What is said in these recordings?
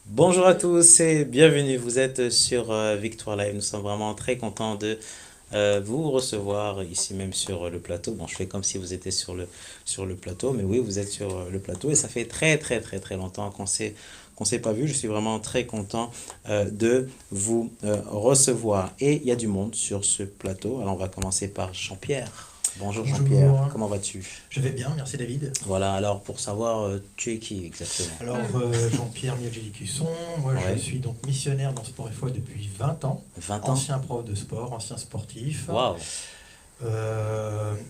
Bonjour à tous et bienvenue. Vous êtes sur Victoire Live. Nous sommes vraiment très contents de vous recevoir ici même sur le plateau. Bon, je fais comme si vous étiez sur le plateau, mais oui, vous êtes sur le plateau et ça fait très très très très longtemps qu'on s'est pas vu. Je suis vraiment très content de vous recevoir. Et il y a du monde sur ce plateau. Alors on va commencer par Jean-Pierre. Bonjour Jean-Pierre, Bonjour, comment vas-tu? je vais bien, merci David. Voilà, alors pour savoir, tu es qui exactement? Alors, Jean-Pierre Miageli-Cusson, moi je Ouais, suis donc missionnaire dans Sport et Foi depuis 20 ans, 20 ans? ancien prof de sport, ancien sportif. Waouh!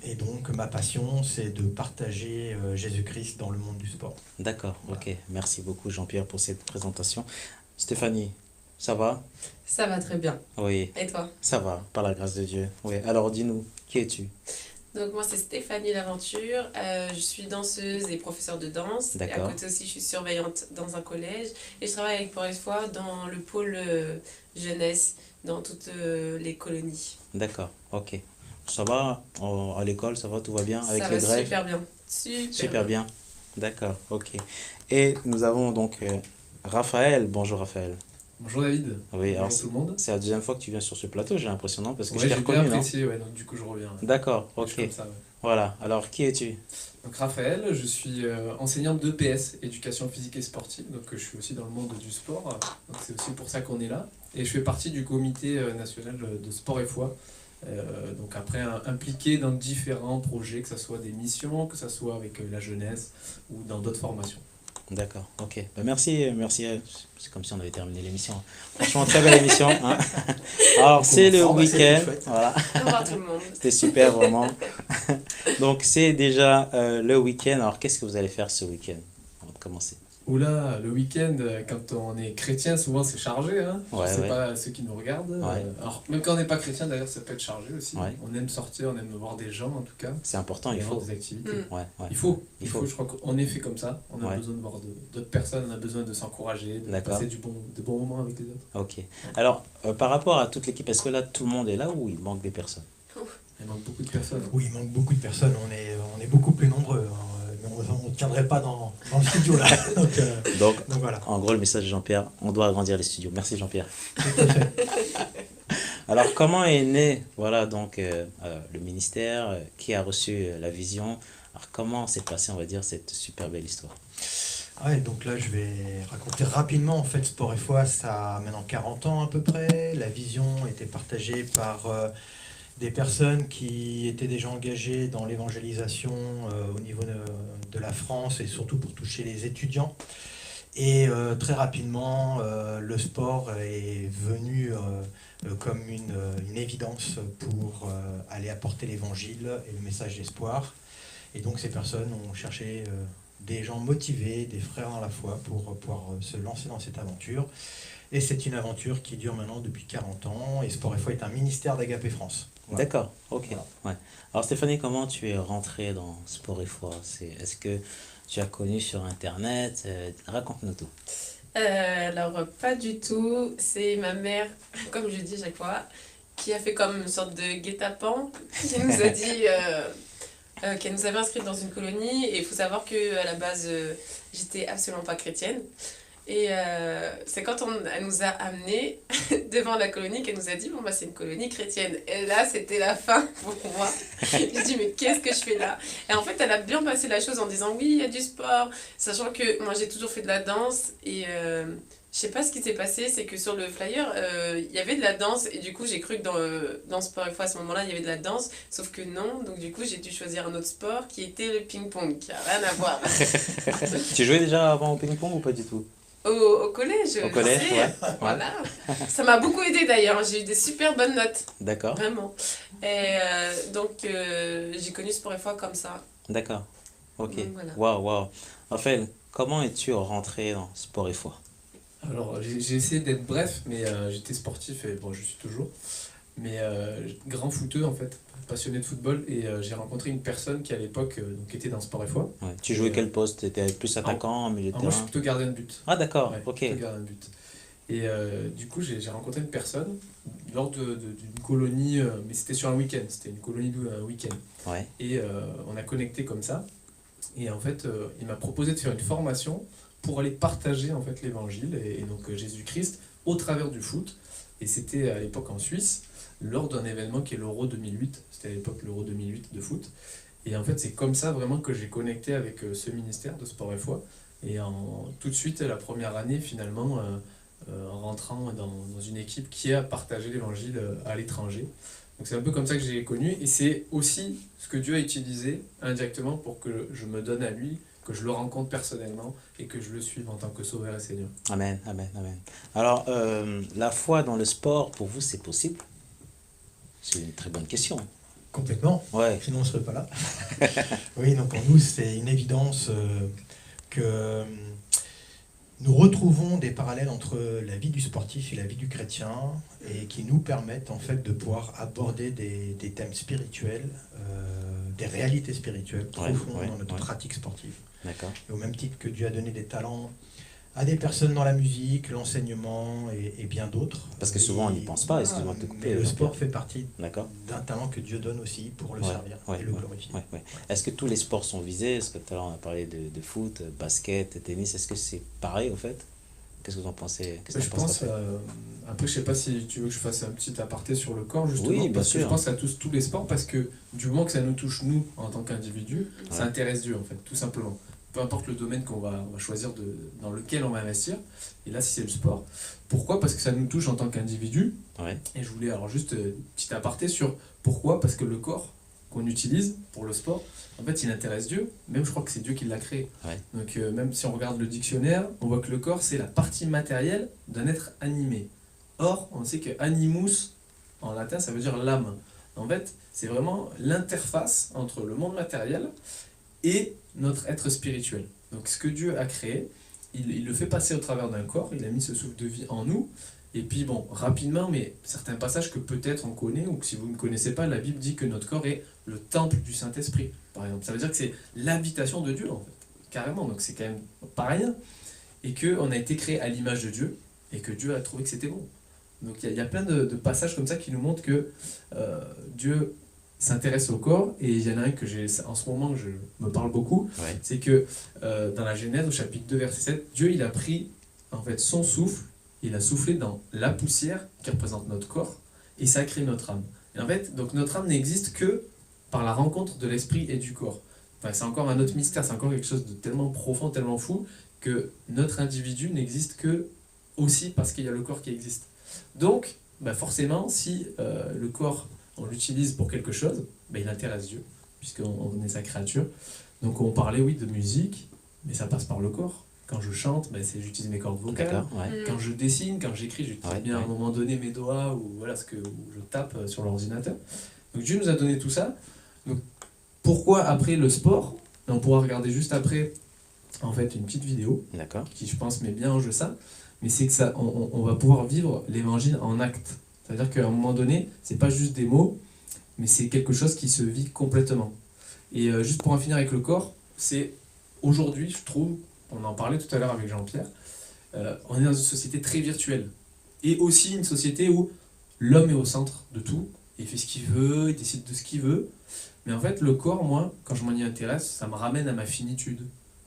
Et donc ma passion c'est de partager Jésus-Christ dans le monde du sport. D'accord, Voilà. ok. Merci beaucoup Jean-Pierre pour cette présentation. Stéphanie, ça va? Ça va très bien. Oui, Et toi? ça va, par la grâce de Dieu. Oui, alors dis-nous, qui es-tu? Donc moi c'est Stéphanie Laventure, je suis danseuse et professeure de danse et à D'accord, côté aussi je suis surveillante dans un collège et je travaille avec Pour une fois dans le pôle jeunesse dans toutes les colonies. d'accord, ok. Ça va à l'école, ça va, tout va bien Ça avec les va grèves? super bien, super Super bien. bien. D'accord, ok. Et nous avons donc Raphaël. Bonjour Raphaël. Bonjour David, Oui, alors bonjour tout le monde. c'est la deuxième fois que tu viens sur ce plateau, j'ai l'impression, non? Parce que je Ouais, t'ai j'ai bien reconnu, non? apprécié, ouais, donc du coup je reviens. Ouais. D'accord, Je suis ok. comme ça, ouais. Voilà, alors qui es-tu? Donc Raphaël, je suis enseignante d'EPS, éducation physique et sportive, donc je suis aussi dans le monde du sport, donc c'est aussi pour ça qu'on est là. Et je fais partie du comité national de sport et foi, donc après impliqué dans différents projets, que ce soit des missions, que ce soit avec la jeunesse ou dans d'autres formations. D'accord, ok. Bah, merci, merci. C'est comme si on avait terminé l'émission. Franchement, très belle émission, hein. Alors, On c'est le commence. Bon, bah, c'était week-end. chouette. Voilà, Au revoir tout le monde. c'était super, vraiment. Donc, c'est déjà le week-end. Alors, qu'est-ce que vous allez faire ce week-end? Avant de commencer. Oula, le week-end, quand on est chrétien, souvent c'est chargé, hein. Je Ouais, sais ouais, pas ceux qui nous regardent. ouais, Alors, même quand on n'est pas chrétien, d'ailleurs, ça peut être chargé aussi. ouais. On aime sortir, on aime voir des gens, en tout cas, C'est important, il et avoir faut. des activités. Mm. Ouais, ouais. Il faut, Il il faut. faut, je crois qu'on est fait comme ça. On a Ouais, besoin de voir d'autres personnes, on a besoin de s'encourager, de d'accord. passer de bons moments avec les autres. Ok. Ouais. Alors, par rapport à toute l'équipe, est-ce que là, tout le monde est là ou il manque des personnes? Il manque beaucoup de personnes. Oui, il manque beaucoup de personnes, on est beaucoup plus nombreux, hein, mais on ne tiendrait pas dans le studio là. Donc, Donc voilà, en gros, le message de Jean-Pierre, on doit agrandir les studios. Merci Jean-Pierre. tout à fait. Alors, comment est né, voilà, donc, le ministère qui a reçu la vision? Alors, comment s'est passée, on va dire, cette super belle histoire? Ouais, donc là, je vais raconter rapidement. En fait, Sport et Foi, ça a maintenant 40 ans à peu près. La vision était partagée par des personnes qui étaient déjà engagées dans l'évangélisation au niveau de la France et surtout pour toucher les étudiants. Et très rapidement, le sport est venu comme une évidence pour aller apporter l'évangile et le message d'espoir. Et donc ces personnes ont cherché des gens motivés, des frères dans la foi pour pouvoir se lancer dans cette aventure. Et c'est une aventure qui dure maintenant depuis 40 ans. Et Sport et Foi est un ministère d'Agapé France. Voilà. D'accord, ok. Voilà. Ouais. Alors, Stéphanie, comment tu es rentrée dans Sport et Foi? Est-ce que tu as connu sur Internet? Raconte-nous tout. Alors pas du tout, c'est ma mère, comme je dis chaque fois, qui a fait comme une sorte de guet-apens, qui nous a dit qu'elle nous avait inscrite dans une colonie et il faut savoir que à la base j'étais absolument pas chrétienne et c'est quand elle nous a amenés devant la colonie qu'elle nous a dit bon bah c'est une colonie chrétienne et là c'était la fin pour moi. J'ai dit mais qu'est-ce que je fais là? Et en fait elle a bien passé la chose en disant oui il y a du sport, sachant que moi j'ai toujours fait de la danse et je sais pas ce qui s'est passé, c'est que sur le flyer, il y avait de la danse et du coup j'ai cru que dans Sport et Foi à ce moment-là il y avait de la danse, sauf que non, donc du coup j'ai dû choisir un autre sport qui était le ping-pong, qui a rien à voir. Tu jouais déjà avant au ping-pong ou pas du tout? Au collège, Au au collège, lycée, ouais. Ouais. voilà. Ça m'a beaucoup aidé d'ailleurs, j'ai eu des super bonnes notes, D'accord, vraiment. Et donc j'ai connu Sport et Foi comme ça, d'accord. Ok. donc voilà. Waouh, waouh. Raphaël, comment es-tu rentré dans Sport et Foi? Alors, j'ai essayé d'être bref, mais j'étais sportif et bon, je suis toujours. Mais grand footeux en fait, passionné de football et j'ai rencontré une personne qui à l'époque donc était dans Sport et Foi. Ouais. Tu jouais Et, quel poste? Tu étais plus attaquant, milieu de alors moi je suis terrain? plutôt gardien de but. Ah, d'accord, Ouais, ok. plutôt gardien de but. Et du coup j'ai rencontré une personne lors d'une colonie, mais c'était sur un week-end, c'était une colonie d'un week-end. Ouais, Et on a connecté comme ça. Et en fait il m'a proposé de faire une formation pour aller partager en fait l'évangile et donc Jésus-Christ au travers du foot. Et c'était à l'époque en Suisse, lors d'un événement qui est l'Euro 2008. C'était à l'époque l'Euro 2008 de foot. Et en fait, c'est comme ça vraiment que j'ai connecté avec ce ministère de Sport et Foi. Et tout de suite, la première année, finalement, en rentrant dans une équipe qui a partagé l'évangile à l'étranger. Donc c'est un peu comme ça que j'ai connu. Et c'est aussi ce que Dieu a utilisé indirectement pour que je me donne à lui, que je le rencontre personnellement et que je le suive en tant que sauveur et Seigneur. Amen, amen, amen. Alors, la foi dans le sport, pour vous, c'est possible? C'est une très bonne question. Complètement. Ouais. Sinon, on ne serait pas là. Oui, donc pour nous, c'est une évidence que nous retrouvons des parallèles entre la vie du sportif et la vie du chrétien et qui nous permettent en fait de pouvoir aborder des thèmes spirituels, des réalités spirituelles profondes dans notre pratique sportive. D'accord. Et au même titre que Dieu a donné des talents à des personnes dans la musique, l'enseignement et bien d'autres. Parce que souvent on n'y pense pas, excuse-moi de te couper. Mais le sport fait partie D'accord. d'un talent que Dieu donne aussi pour le servir et le glorifier. Est-ce que tous les sports sont visés? Est-ce que tout à l'heure on a parlé de foot, basket, tennis, est-ce que c'est pareil au fait? Qu'est-ce que vous en pensez? Je pense, après je sais pas si tu veux que je fasse un petit aparté sur le corps justement, oui, parce que sûr. je pense à tous les sports, parce que du moment que ça nous touche nous en tant qu'individus, ça intéresse Dieu en fait, tout simplement. Peu importe le domaine qu'on va choisir dans lequel on va investir, et là si c'est le sport. Pourquoi? Parce que ça nous touche en tant qu'individu, et je voulais alors juste petit aparté sur pourquoi, parce que le corps qu'on utilise pour le sport, en fait il intéresse Dieu, même je crois que c'est Dieu qui l'a créé. Donc même si on regarde le dictionnaire, on voit que le corps c'est la partie matérielle d'un être animé. Or, on sait que animus, en latin, ça veut dire l'âme. En fait, c'est vraiment l'interface entre le monde matériel et notre être spirituel. Donc ce que Dieu a créé, il le fait passer au travers d'un corps, il a mis ce souffle de vie en nous, et puis bon, rapidement, mais certains passages que peut-être on connaît, ou que si vous ne connaissez pas, la Bible dit que notre corps est le temple du Saint-Esprit, par exemple. Ça veut dire que c'est l'habitation de Dieu, en fait, carrément, donc c'est quand même pas rien, et qu'on a été créé à l'image de Dieu, et que Dieu a trouvé que c'était bon. Donc il y a plein de passages comme ça qui nous montrent que Dieu s'intéresse au corps, et il y en a un que j'ai en ce moment, je me parle beaucoup, c'est que dans la Genèse, au chapitre 2, verset 7, Dieu il a pris en fait son souffle, il a soufflé dans la poussière qui représente notre corps, et ça a créé notre âme. Et en fait, donc notre âme n'existe que par la rencontre de l'esprit et du corps. Enfin, c'est encore un autre mystère, c'est encore quelque chose de tellement profond, tellement fou, que notre individu n'existe que aussi parce qu'il y a le corps qui existe. Donc, forcément, si le corps, on l'utilise pour quelque chose, il intéresse Dieu, puisqu'on est sa créature. Donc on parlait, oui, de musique, mais ça passe par le corps. Quand je chante, j'utilise mes cordes vocales. Quand je dessine, quand j'écris, j'utilise bien à un moment donné mes doigts ou voilà où je tape sur l'ordinateur. Donc Dieu nous a donné tout ça. Donc pourquoi après le sport? On pourra regarder juste après en fait une petite vidéo qui je pense met bien en jeu ça. Mais c'est que ça, on va pouvoir vivre l'évangile en acte. C'est-à-dire qu'à un moment donné, c'est pas juste des mots, mais c'est quelque chose qui se vit complètement. Et juste pour en finir avec le corps, c'est aujourd'hui, je trouve, on en parlait tout à l'heure avec Jean-Pierre, on est dans une société très virtuelle. Et aussi une société où l'homme est au centre de tout, il fait ce qu'il veut, il décide de ce qu'il veut. Mais en fait, le corps, moi, quand je m'en y intéresse, ça me ramène à ma finitude.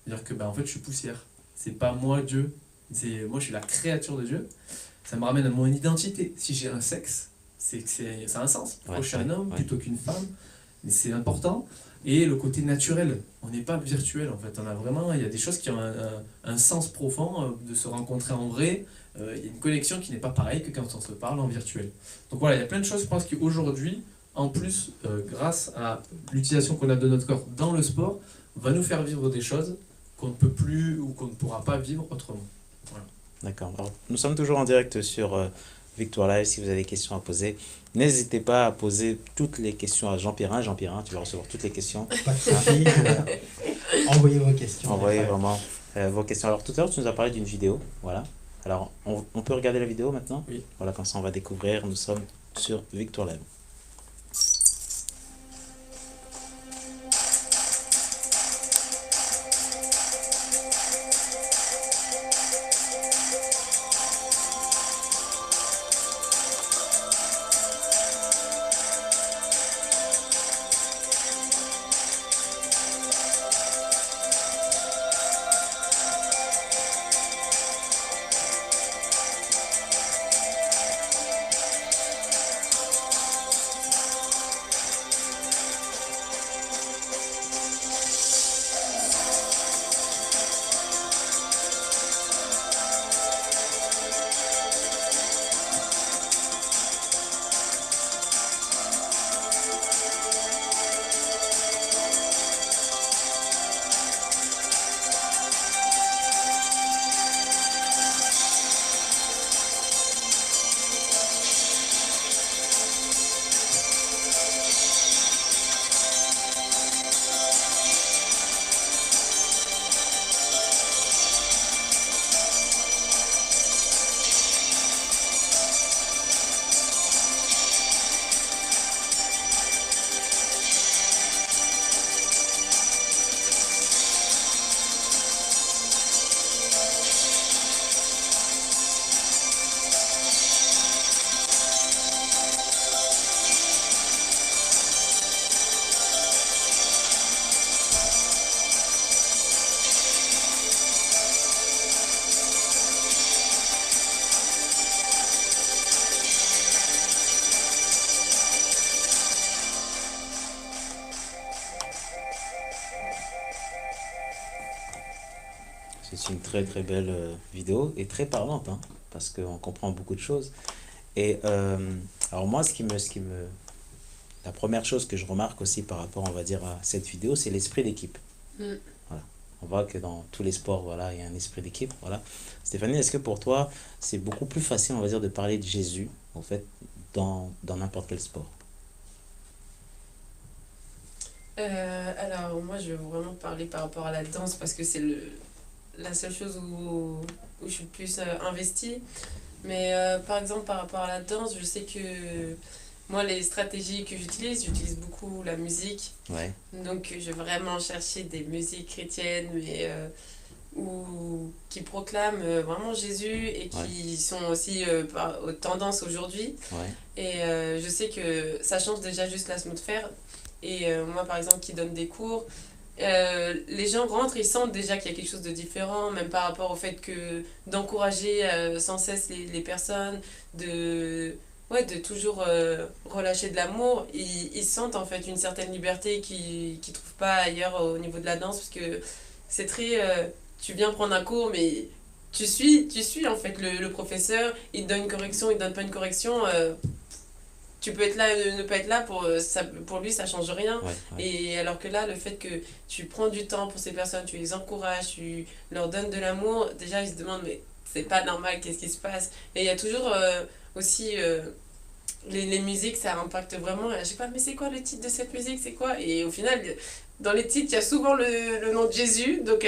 C'est-à-dire que en fait, je suis poussière. C'est pas moi Dieu. Moi, je suis la créature de Dieu. Ça me ramène à mon identité. Si j'ai un sexe, ça a un sens. Pourquoi je suis un homme plutôt qu'une femme? Mais c'est important. Et le côté naturel. On n'est pas virtuel, en fait. Il y a des choses qui ont un sens profond de se rencontrer en vrai. Il y a une connexion qui n'est pas pareille que quand on se parle en virtuel. Donc voilà, il y a plein de choses, je pense, qu'aujourd'hui, en plus, grâce à l'utilisation qu'on a de notre corps dans le sport, va nous faire vivre des choses qu'on ne peut plus ou qu'on ne pourra pas vivre autrement. Voilà. D'accord. Alors, nous sommes toujours en direct sur Victoire Live. Si vous avez des questions à poser, n'hésitez pas à poser toutes les questions à Jean-Pierre. Jean-Pierre, tu vas recevoir toutes les questions. Pas de souci. Envoyez vos questions. Envoyez vraiment vos questions. Alors, tout à l'heure, tu nous as parlé d'une vidéo. Voilà. Alors, on peut regarder la vidéo maintenant? Oui. Voilà, comme ça, on va découvrir. Nous sommes sur Victoire Live. c'est une très très belle vidéo et très parlante, hein, parce qu'on comprend beaucoup de choses. Et alors moi, la première chose que je remarque aussi par rapport, on va dire, à cette vidéo, c'est l'esprit d'équipe. Mm. Voilà. On voit que dans tous les sports, voilà, il y a un esprit d'équipe. Voilà. Stéphanie, est-ce que pour toi, c'est beaucoup plus facile, on va dire, de parler de Jésus, en fait, dans n'importe quel sport? Alors, moi, je vais vraiment parler par rapport à la danse parce que c'est la seule chose où je suis le plus investie. Mais par exemple, par rapport à la danse, je sais que moi, les stratégies que j'utilise beaucoup la musique. Ouais, Donc, je vais vraiment chercher des musiques chrétiennes, mais qui proclament vraiment Jésus et ouais, qui sont aussi aux tendances aujourd'hui. ouais, Et je sais que ça change déjà juste la façon de faire. Et moi, par exemple, qui donne des cours, les gens rentrent, ils sentent déjà qu'il y a quelque chose de différent, même par rapport au fait que d'encourager sans cesse les personnes, ouais, de toujours relâcher de l'amour. Ils sentent en fait une certaine liberté qu'ils ne trouvent pas ailleurs au niveau de la danse, parce que c'est très... tu viens prendre un cours, mais tu suis en fait le professeur, il te donne une correction, il te donne pas une correction. Tu peux être là et ne pas être là, pour lui ça change rien. ouais, ouais. Et alors que là, le fait que tu prends du temps pour ces personnes, tu les encourages, tu leur donnes de l'amour, déjà ils se demandent mais c'est pas normal, qu'est-ce qui se passe. Et il y a toujours aussi les musiques, ça impacte vraiment. Je sais pas, mais c'est quoi le titre de cette musique, c'est quoi? Et au final, dans les titres, il y a souvent le nom de Jésus, donc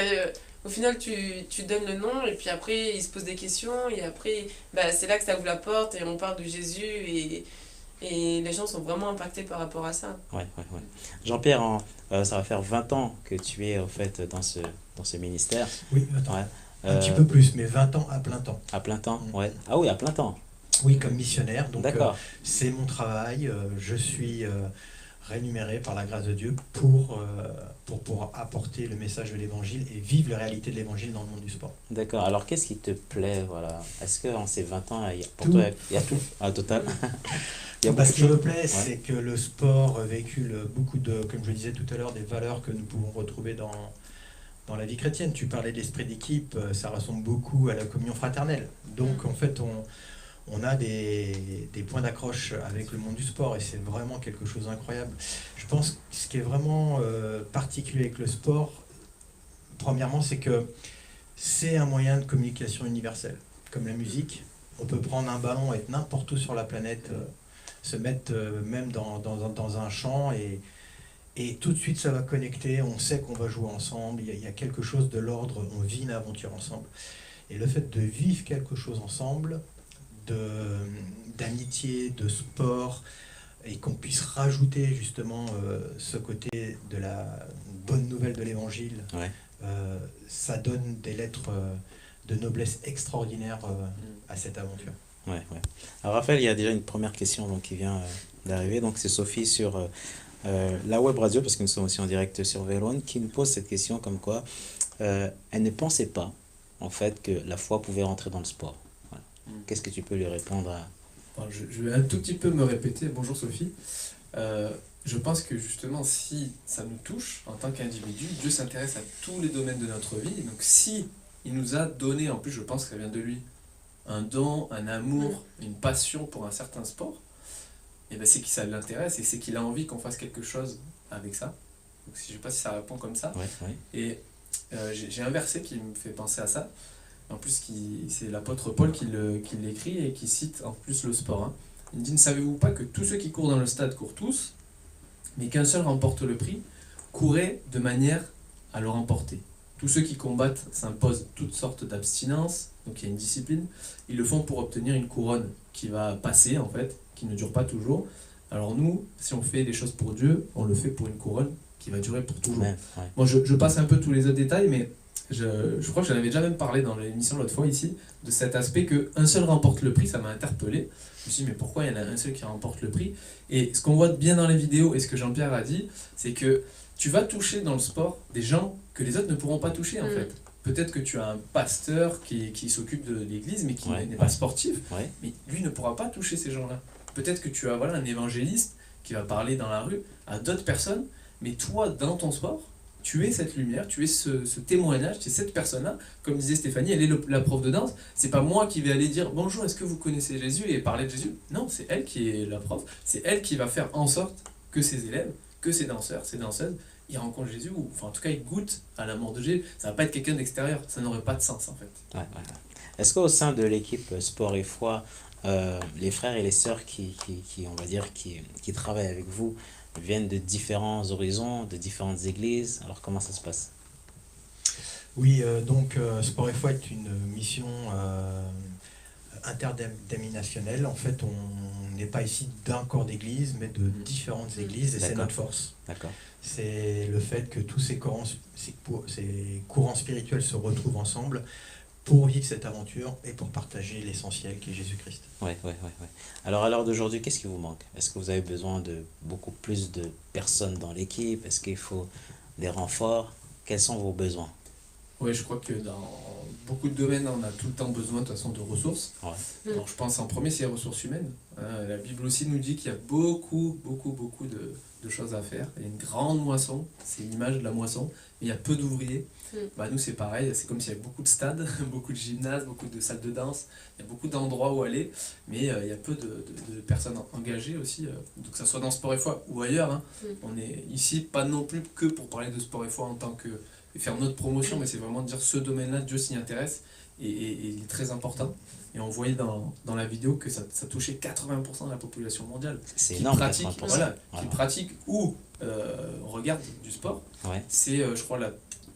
au final tu donnes le nom et puis après ils se posent des questions et après bah, c'est là que ça ouvre la porte et on parle de Jésus et les gens sont vraiment impactés par rapport à ça. Ouais, ouais, ouais. Jean-Pierre, ça va faire 20 ans que tu es, en fait, dans ce ministère. Oui, attends, Ouais. un petit Euh, peu plus, mais 20 ans à plein temps. à plein temps, Mm. ouais. Ah oui, à plein temps. Oui, comme missionnaire. Donc, D'accord. c'est mon travail. Je suis rémunéré par la grâce de Dieu pour apporter le message de l'évangile et vivre les réalités de l'évangile dans le monde du sport. D'accord. Alors, qu'est-ce qui te plaît, voilà? Est-ce que en ces 20 ans, pour Tout. toi, il y a tout, à total? Il y a Bah, beaucoup ce de qui me choses. plaît, Ouais, c'est que le sport véhicule beaucoup de, comme je le disais tout à l'heure, des valeurs que nous pouvons retrouver dans la vie chrétienne. Tu parlais de l'esprit d'équipe, ça ressemble beaucoup à la communion fraternelle. Donc, en fait, on a des points d'accroche avec le monde du sport et c'est vraiment quelque chose d'incroyable. Je pense que ce qui est vraiment particulier avec le sport, premièrement, c'est que c'est un moyen de communication universel, comme la musique. On peut prendre un ballon et être n'importe où sur la planète, se mettre même dans un champ et tout de suite ça va connecter, on sait qu'on va jouer ensemble, il y a quelque chose de l'ordre, on vit une aventure ensemble. Et le fait de vivre quelque chose ensemble, d'amitié, de sport, et qu'on puisse rajouter justement ce côté de la bonne nouvelle de l'évangile, ouais, ça donne des lettres de noblesse extraordinaire à cette aventure. ouais, ouais. Alors, Raphaël, il y a déjà une première question donc, qui vient d'arriver. Donc, c'est Sophie sur la web radio, parce que nous sommes aussi en direct sur Vélone, qui nous pose cette question comme quoi elle ne pensait pas, en fait, que la foi pouvait rentrer dans le sport. Voilà. Qu'est-ce que tu peux lui répondre à... Alors, je vais un tout petit peu me répéter. Bonjour Sophie. Je pense que justement, si ça nous touche en tant qu'individu, Dieu s'intéresse à tous les domaines de notre vie. Donc si il nous a donné, en plus je pense que ça vient de lui, un don, un amour, une passion pour un certain sport, et ben c'est que ça l'intéresse et c'est qu'il a envie qu'on fasse quelque chose avec ça. Donc je ne sais pas si ça répond comme ça. Ouais, ouais, Et j'ai un verset qui me fait penser à ça. En plus, c'est l'apôtre Paul qui l'écrit et qui cite en plus le sport. Hein. Il dit: ne savez-vous pas que tous ceux qui courent dans le stade courent tous, mais qu'un seul remporte le prix? Courez de manière à le remporter. Tous ceux qui combattent s'imposent toutes sortes d'abstinences, donc il y a une discipline. Ils le font pour obtenir une couronne qui va passer en fait, qui ne dure pas toujours. Alors nous, si on fait des choses pour Dieu, on le fait pour une couronne qui va durer pour toujours. ouais, ouais. Bon, je passe un peu tous les autres détails, mais je crois que j'en avais déjà même parlé dans l'émission l'autre fois ici, de cet aspect qu'un seul remporte le prix, ça m'a interpellé. Je me suis dit, mais pourquoi il y en a un seul qui remporte le prix? Et ce qu'on voit bien dans les vidéos, et ce que Jean-Pierre a dit, c'est que tu vas toucher dans le sport des gens que les autres ne pourront pas toucher en fait. Peut-être que tu as un pasteur qui s'occupe de l'église, mais qui Ouais, n'est ouais. pas sportif, Ouais, mais lui ne pourra pas toucher ces gens-là. Peut-être que tu as un évangéliste qui va parler dans la rue à d'autres personnes, mais toi, dans ton sport, tu es cette lumière, tu es ce témoignage, c'est cette personne-là. Comme disait Stéphanie, elle est la prof de danse. C'est pas moi qui vais aller dire bonjour, est-ce que vous connaissez Jésus et parler de Jésus. Non, c'est elle qui est la prof. C'est elle qui va faire en sorte que ses élèves, que ses danseurs, ses danseuses, ils rencontrent Jésus, ou enfin en tout cas ils goûtent à l'amour de Jésus. Ça va pas être quelqu'un d'extérieur, ça n'aurait pas de sens en fait. Ouais, ouais, ouais. Est-ce qu'au sein de l'équipe Sport et Foi, les frères et les sœurs on va dire, qui travaillent avec vous viennent de différents horizons, de différentes églises? Alors comment ça se passe? Oui, donc Sport et Foi est une mission interdénominationnelle. En fait, on n'est pas ici d'un corps d'église, mais de différentes églises, et c'est D'accord. notre force. D'accord. C'est le fait que tous ces courants spirituels se retrouvent ensemble pour vivre cette aventure et pour partager l'essentiel qui est Jésus-Christ. Ouais, ouais, ouais, ouais. Alors à l'heure d'aujourd'hui, qu'est-ce qui vous manque? Est-ce que vous avez besoin de beaucoup plus de personnes dans l'équipe? Est-ce qu'il faut des renforts? Quels sont vos besoins? Oui, je crois que dans beaucoup de domaines, on a tout le temps besoin de toute façon de ressources. Ouais. Alors je pense en premier, c'est les ressources humaines. La Bible aussi nous dit qu'il y a beaucoup de choses à faire. Il y a une grande moisson, c'est l'image de la moisson, mais il y a peu d'ouvriers. Bah, nous c'est pareil, c'est comme s'il y avait beaucoup de stades, beaucoup de gymnases, beaucoup de salles de danse, il y a beaucoup d'endroits où aller, mais il y a peu de personnes engagées aussi, donc que ce soit dans Sport et Foi ou ailleurs. Hein. On est ici pas non plus que pour parler de Sport et Foi en tant que et faire notre promotion, mais c'est vraiment de dire ce domaine-là, Dieu s'y intéresse, et il est très important. Et on voyait dans la vidéo que ça touchait 80% de la population mondiale. C'est Qui énorme, pratique, 80%. voilà, Voilà. qui pratique ou regarde du sport. Ouais. C'est, je crois,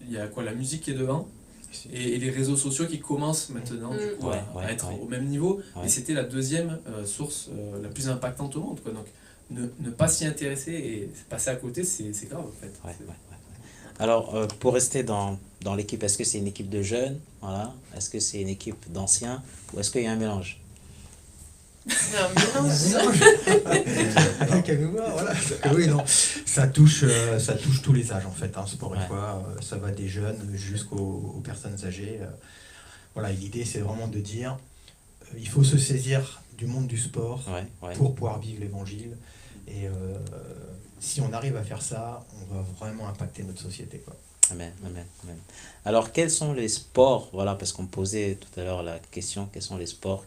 il y a quoi, la musique qui est devant, et les réseaux sociaux qui commencent maintenant du coup, Ouais, à ouais, être ouais. au même niveau. Ouais. Et c'était la deuxième source la plus impactante au monde. Quoi. Donc ne pas s'y intéresser et passer à côté, c'est grave en fait. Ouais, ouais, ouais. Alors, pour rester dans l'équipe, est-ce que c'est une équipe de jeunes? Voilà. Est-ce que c'est une équipe d'anciens? Ou est-ce qu'il y a un mélange? Un mélange. Qu'elle nous voit, voilà. Oui, non, ça touche tous les âges en fait. Hein, Sport et Ouais. Foi, ça va des jeunes jusqu'aux personnes âgées. Voilà, et l'idée c'est vraiment de dire, il faut se saisir du monde du sport Ouais, ouais. pour pouvoir vivre l'évangile. Et si on arrive à faire ça, on va vraiment impacter notre société, quoi. Amen, amen, amen. Alors, quels sont les sports, voilà, parce qu'on me posait tout à l'heure la question, quels sont les sports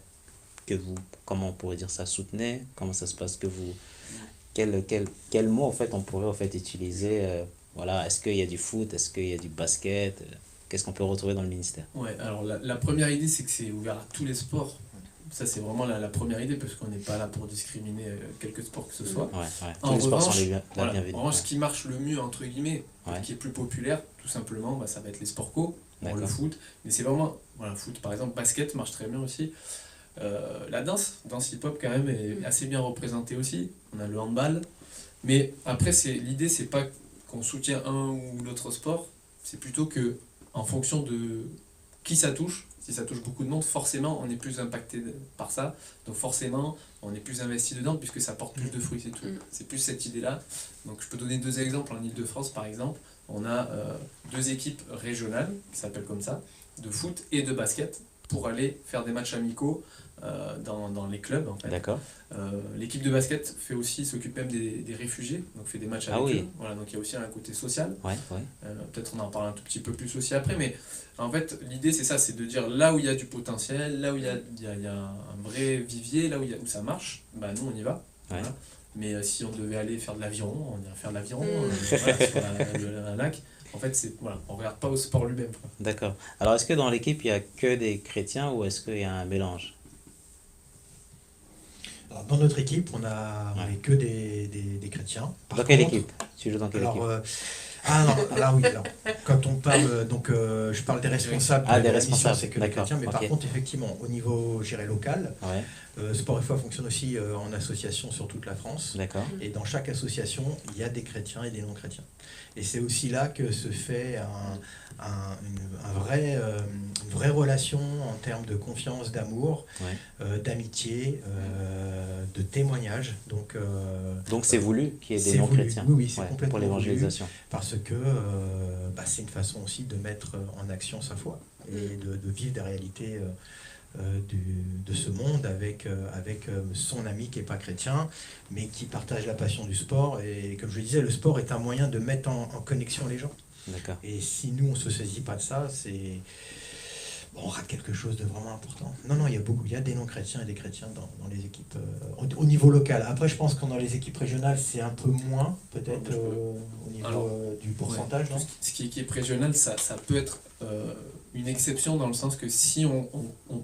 que vous, comment on pourrait dire ça, soutenez? Comment ça se passe que vous, quel mot, en fait, on pourrait, en fait, utiliser, voilà, est-ce qu'il y a du foot, est-ce qu'il y a du basket, qu'est-ce qu'on peut retrouver dans le ministère? Ouais, alors la première idée, c'est que c'est ouvert à tous les sports. Ça, c'est vraiment la première idée, parce qu'on n'est pas là pour discriminer quelque sport que ce soit. Ouais, ouais. En Tous les sports sont revanche, la voilà, bienvenue. en revanche, ce qui marche le mieux, entre guillemets, Ouais. qui est plus populaire, tout simplement, bah, ça va être les sports co, bon, le D'accord. foot. Mais c'est vraiment, voilà, foot par exemple, basket marche très bien aussi. La danse hip-hop quand même est assez bien représentée aussi. On a le handball. Mais après, l'idée, c'est pas qu'on soutient un ou l'autre sport, c'est plutôt que en fonction de qui ça touche, si ça touche beaucoup de monde, forcément on est plus impacté par ça, donc forcément on est plus investi dedans puisque ça porte plus de fruits, c'est tout. C'est plus cette idée-là. Donc je peux donner deux exemples. En Ile-de-France par exemple, on a deux équipes régionales qui s'appellent comme ça, de foot et de basket, pour aller faire des matchs amicaux dans les clubs en fait. D'accord. L'équipe de basket fait aussi, s'occupe même des réfugiés, donc fait des matchs avec Ah oui. eux. Voilà, donc il y a aussi un côté social. Ouais, ouais. Peut-être on en parle un tout petit peu plus aussi après, mais en fait l'idée c'est ça, c'est de dire là où il y a du potentiel, là où il y a un vrai vivier, là où ça marche, bah nous on y va. Ouais. Voilà. Mais si on devait aller faire de l'aviron, on irait faire de l'aviron Mm. voilà, sur un lac. En fait, voilà, on regarde pas au sport lui-même. Quoi. D'accord. Alors, est-ce que dans l'équipe, il y a que des chrétiens ou est-ce qu'il y a un mélange? Alors, dans notre équipe, on est que des chrétiens. Par Dans quelle contre, équipe? Tu joues dans quelle Alors, équipe? non, là oui, alors, quand on parle, donc je parle des responsables Ah, de des la mission, responsables, c'est que des d'accord, chrétiens, mais par ok. contre, effectivement, au niveau, je dirais, local, Ouais, Sport et Foi fonctionne aussi en association sur toute la France. d'accord. Et dans chaque association, il y a des chrétiens et des non-chrétiens. Et c'est aussi là que se fait une vraie relation en termes de confiance, d'amour, Ouais. d'amitié, de témoignage. Donc Donc, c'est voulu qu'il y ait des c'est voulu. non-chrétiens. Oui, c'est Ouais, complètement pour l'évangélisation. parce que c'est une façon aussi de mettre en action sa foi et de vivre des réalités de ce monde avec son ami qui n'est pas chrétien, mais qui partage la passion du sport. Et comme je disais, le sport est un moyen de mettre en connexion les gens. D'accord. Et si nous, on se saisit pas de ça, on rate quelque chose de vraiment important. Non, non, il y a des non-chrétiens et des chrétiens dans les équipes au niveau local. Après, je pense que dans les équipes régionales, c'est un peu moins, peut-être au niveau Alors, du pourcentage, non? Ce qui est équipe régionale, ça peut être une exception dans le sens que si on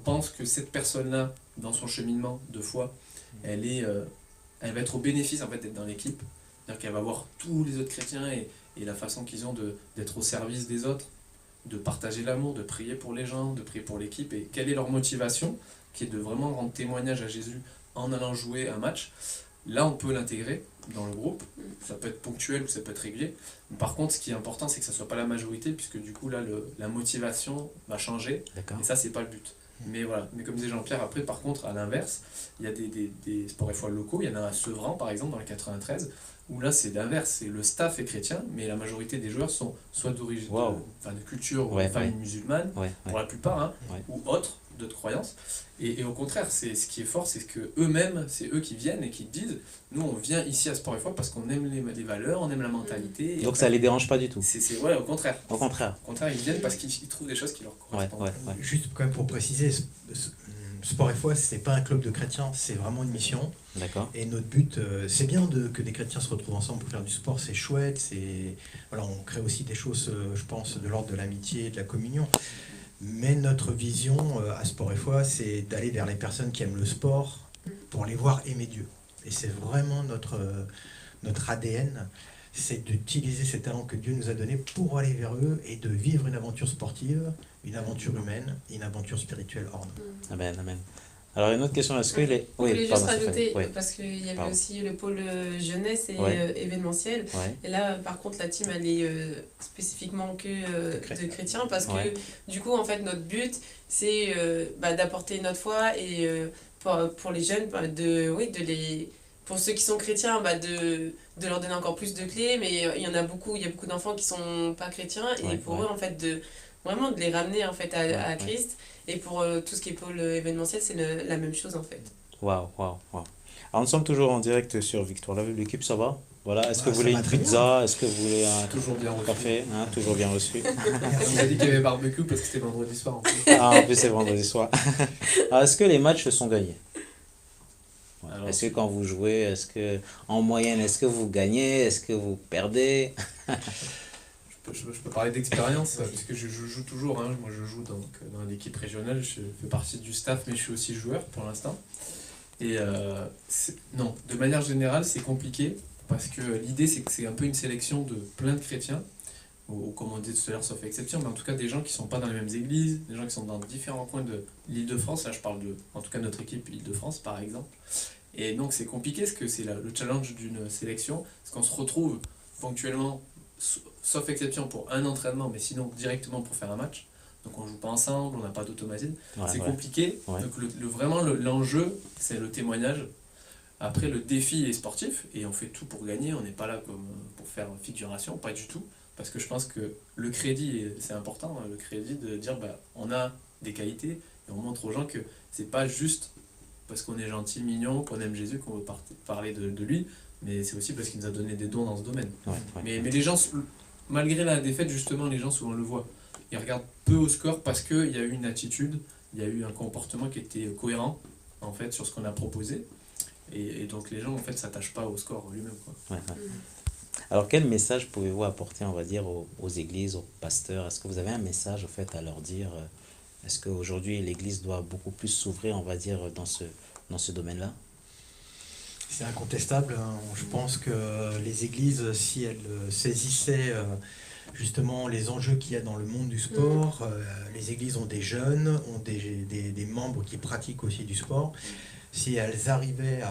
pense que cette personne-là, dans son cheminement de foi, elle va être au bénéfice en fait d'être dans l'équipe, c'est-à-dire qu'elle va voir tous les autres chrétiens et la façon qu'ils ont d'être au service des autres, de partager l'amour, de prier pour les gens, de prier pour l'équipe, et quelle est leur motivation, qui est de vraiment rendre témoignage à Jésus en allant jouer un match. Là, on peut l'intégrer dans le groupe, ça peut être ponctuel ou ça peut être régulier. Par contre, ce qui est important, c'est que ça ne soit pas la majorité, puisque du coup, là, la motivation va changer, D'accord. et ça, c'est pas le but. Mais voilà, mais comme disait Jean-Pierre, après, par contre, à l'inverse, il y a des sports et foi locaux, il y en a à Sevran, par exemple, dans le 93, où là, c'est l'inverse, c'est le staff est chrétien, mais la majorité des joueurs sont soit d'origine, Wow. de culture, Ouais, ou de famille ouais. musulmane, Ouais, pour ouais. la plupart, hein, Ouais. ou autres, d'autres croyances. Et au contraire, c'est ce qui est fort, c'est que eux-mêmes, c'est eux qui viennent et qui disent, nous on vient ici à Sport et Foi parce qu'on aime les valeurs, on aime la mentalité. Et Donc ça les dérange pas du tout. ouais, au contraire. Au contraire. Au contraire, ils viennent parce qu'ils trouvent des choses qui leur Ouais, correspondent. ouais, ouais. Juste quand même pour préciser, Sport et Foi, c'est pas un club de chrétiens, c'est vraiment une mission. D'accord. Et notre but, c'est bien que des chrétiens se retrouvent ensemble pour faire du sport, c'est chouette. Voilà, on crée aussi des choses, je pense, de l'ordre de l'amitié, de la communion. Mais notre vision à Sport et Foi, c'est d'aller vers les personnes qui aiment le sport pour les voir aimer Dieu. Et c'est vraiment notre ADN, c'est d'utiliser ces talents que Dieu nous a donnés pour aller vers eux et de vivre une aventure sportive, une aventure humaine, une aventure spirituelle hors nous. Amen, amen. Alors une autre question, est-ce que les... Je voulais juste Stéphanie. rajouter, Oui. parce qu'il y avait Pardon. aussi le pôle jeunesse et Ouais. événementiel. Ouais. Et là, par contre, la team, elle est spécifiquement que de chrétiens, parce que Ouais. du coup, en fait, notre but, c'est d'apporter notre foi et pour les jeunes, pour ceux qui sont chrétiens, de leur donner encore plus de clés. Mais il y a beaucoup d'enfants qui sont pas chrétiens, et Ouais, pour ouais. eux, en fait, vraiment de les ramener en fait à Ouais. Christ. Et pour tout ce qui est pôle événementiel, c'est la même chose en fait. Waouh, waouh, waouh. Alors nous sommes toujours en direct sur Victoire Live. L'équipe, ça va? Voilà. Est-ce que Ah, vous ça voulez va une très pizza? Est-ce que vous voulez un Toujours bien reçu. café? Hein, toujours bien reçu. On nous a dit qu'il y avait barbecue parce que c'était vendredi soir en plus. Ah, en plus c'est vendredi soir. Alors, est-ce que les matchs se sont gagnés? Ouais. Alors, Est-ce que quand vous jouez, en moyenne, est-ce que vous gagnez? Est-ce que vous perdez? Je peux parler d'expérience, puisque je joue toujours. Hein. Moi, je joue dans l'équipe régionale, je fais partie du staff, mais je suis aussi joueur pour l'instant. Et non, de manière générale, c'est compliqué, parce que l'idée, c'est que c'est un peu une sélection de plein de chrétiens, ou comme on dit tout à l'heure, sauf exception, mais en tout cas des gens qui ne sont pas dans les mêmes églises, des gens qui sont dans différents coins de l'Île-de-France. Là, je parle en tout cas, notre équipe Île-de-France, par exemple. Et donc, c'est compliqué, parce que c'est le challenge d'une sélection, parce qu'on se retrouve ponctuellement, sauf exception pour un entraînement, mais sinon directement pour faire un match. Donc on joue pas ensemble, on n'a pas d'automatisme. Ouais, C'est ouais. compliqué. Ouais. Donc vraiment l'enjeu, c'est le témoignage. Après, le défi est sportif et on fait tout pour gagner. On n'est pas là comme pour faire figuration, pas du tout. Parce que je pense que le crédit, c'est important, hein, le crédit de dire on a des qualités et on montre aux gens que c'est pas juste parce qu'on est gentil, mignon, qu'on aime Jésus qu'on veut parler de lui, mais c'est aussi parce qu'il nous a donné des dons dans ce domaine. Ouais, ouais. Mais les gens, malgré la défaite, justement, les gens souvent le voient. Ils regardent peu au score parce qu'il y a eu une attitude, il y a eu un comportement qui était cohérent, en fait, sur ce qu'on a proposé. Et donc les gens, en fait, s'attachent pas au score lui-même, quoi. Ouais, ouais. Alors quel message pouvez-vous apporter, on va dire, aux églises, aux pasteurs? Est-ce que vous avez un message, en fait, à leur dire? Est-ce qu'aujourd'hui, l'église doit beaucoup plus s'ouvrir, on va dire, dans ce domaine-là? C'est incontestable, hein. Je pense que les églises, si elles saisissaient justement les enjeux qu'il y a dans le monde du sport, les églises ont des jeunes, ont des membres qui pratiquent aussi du sport. Si elles arrivaient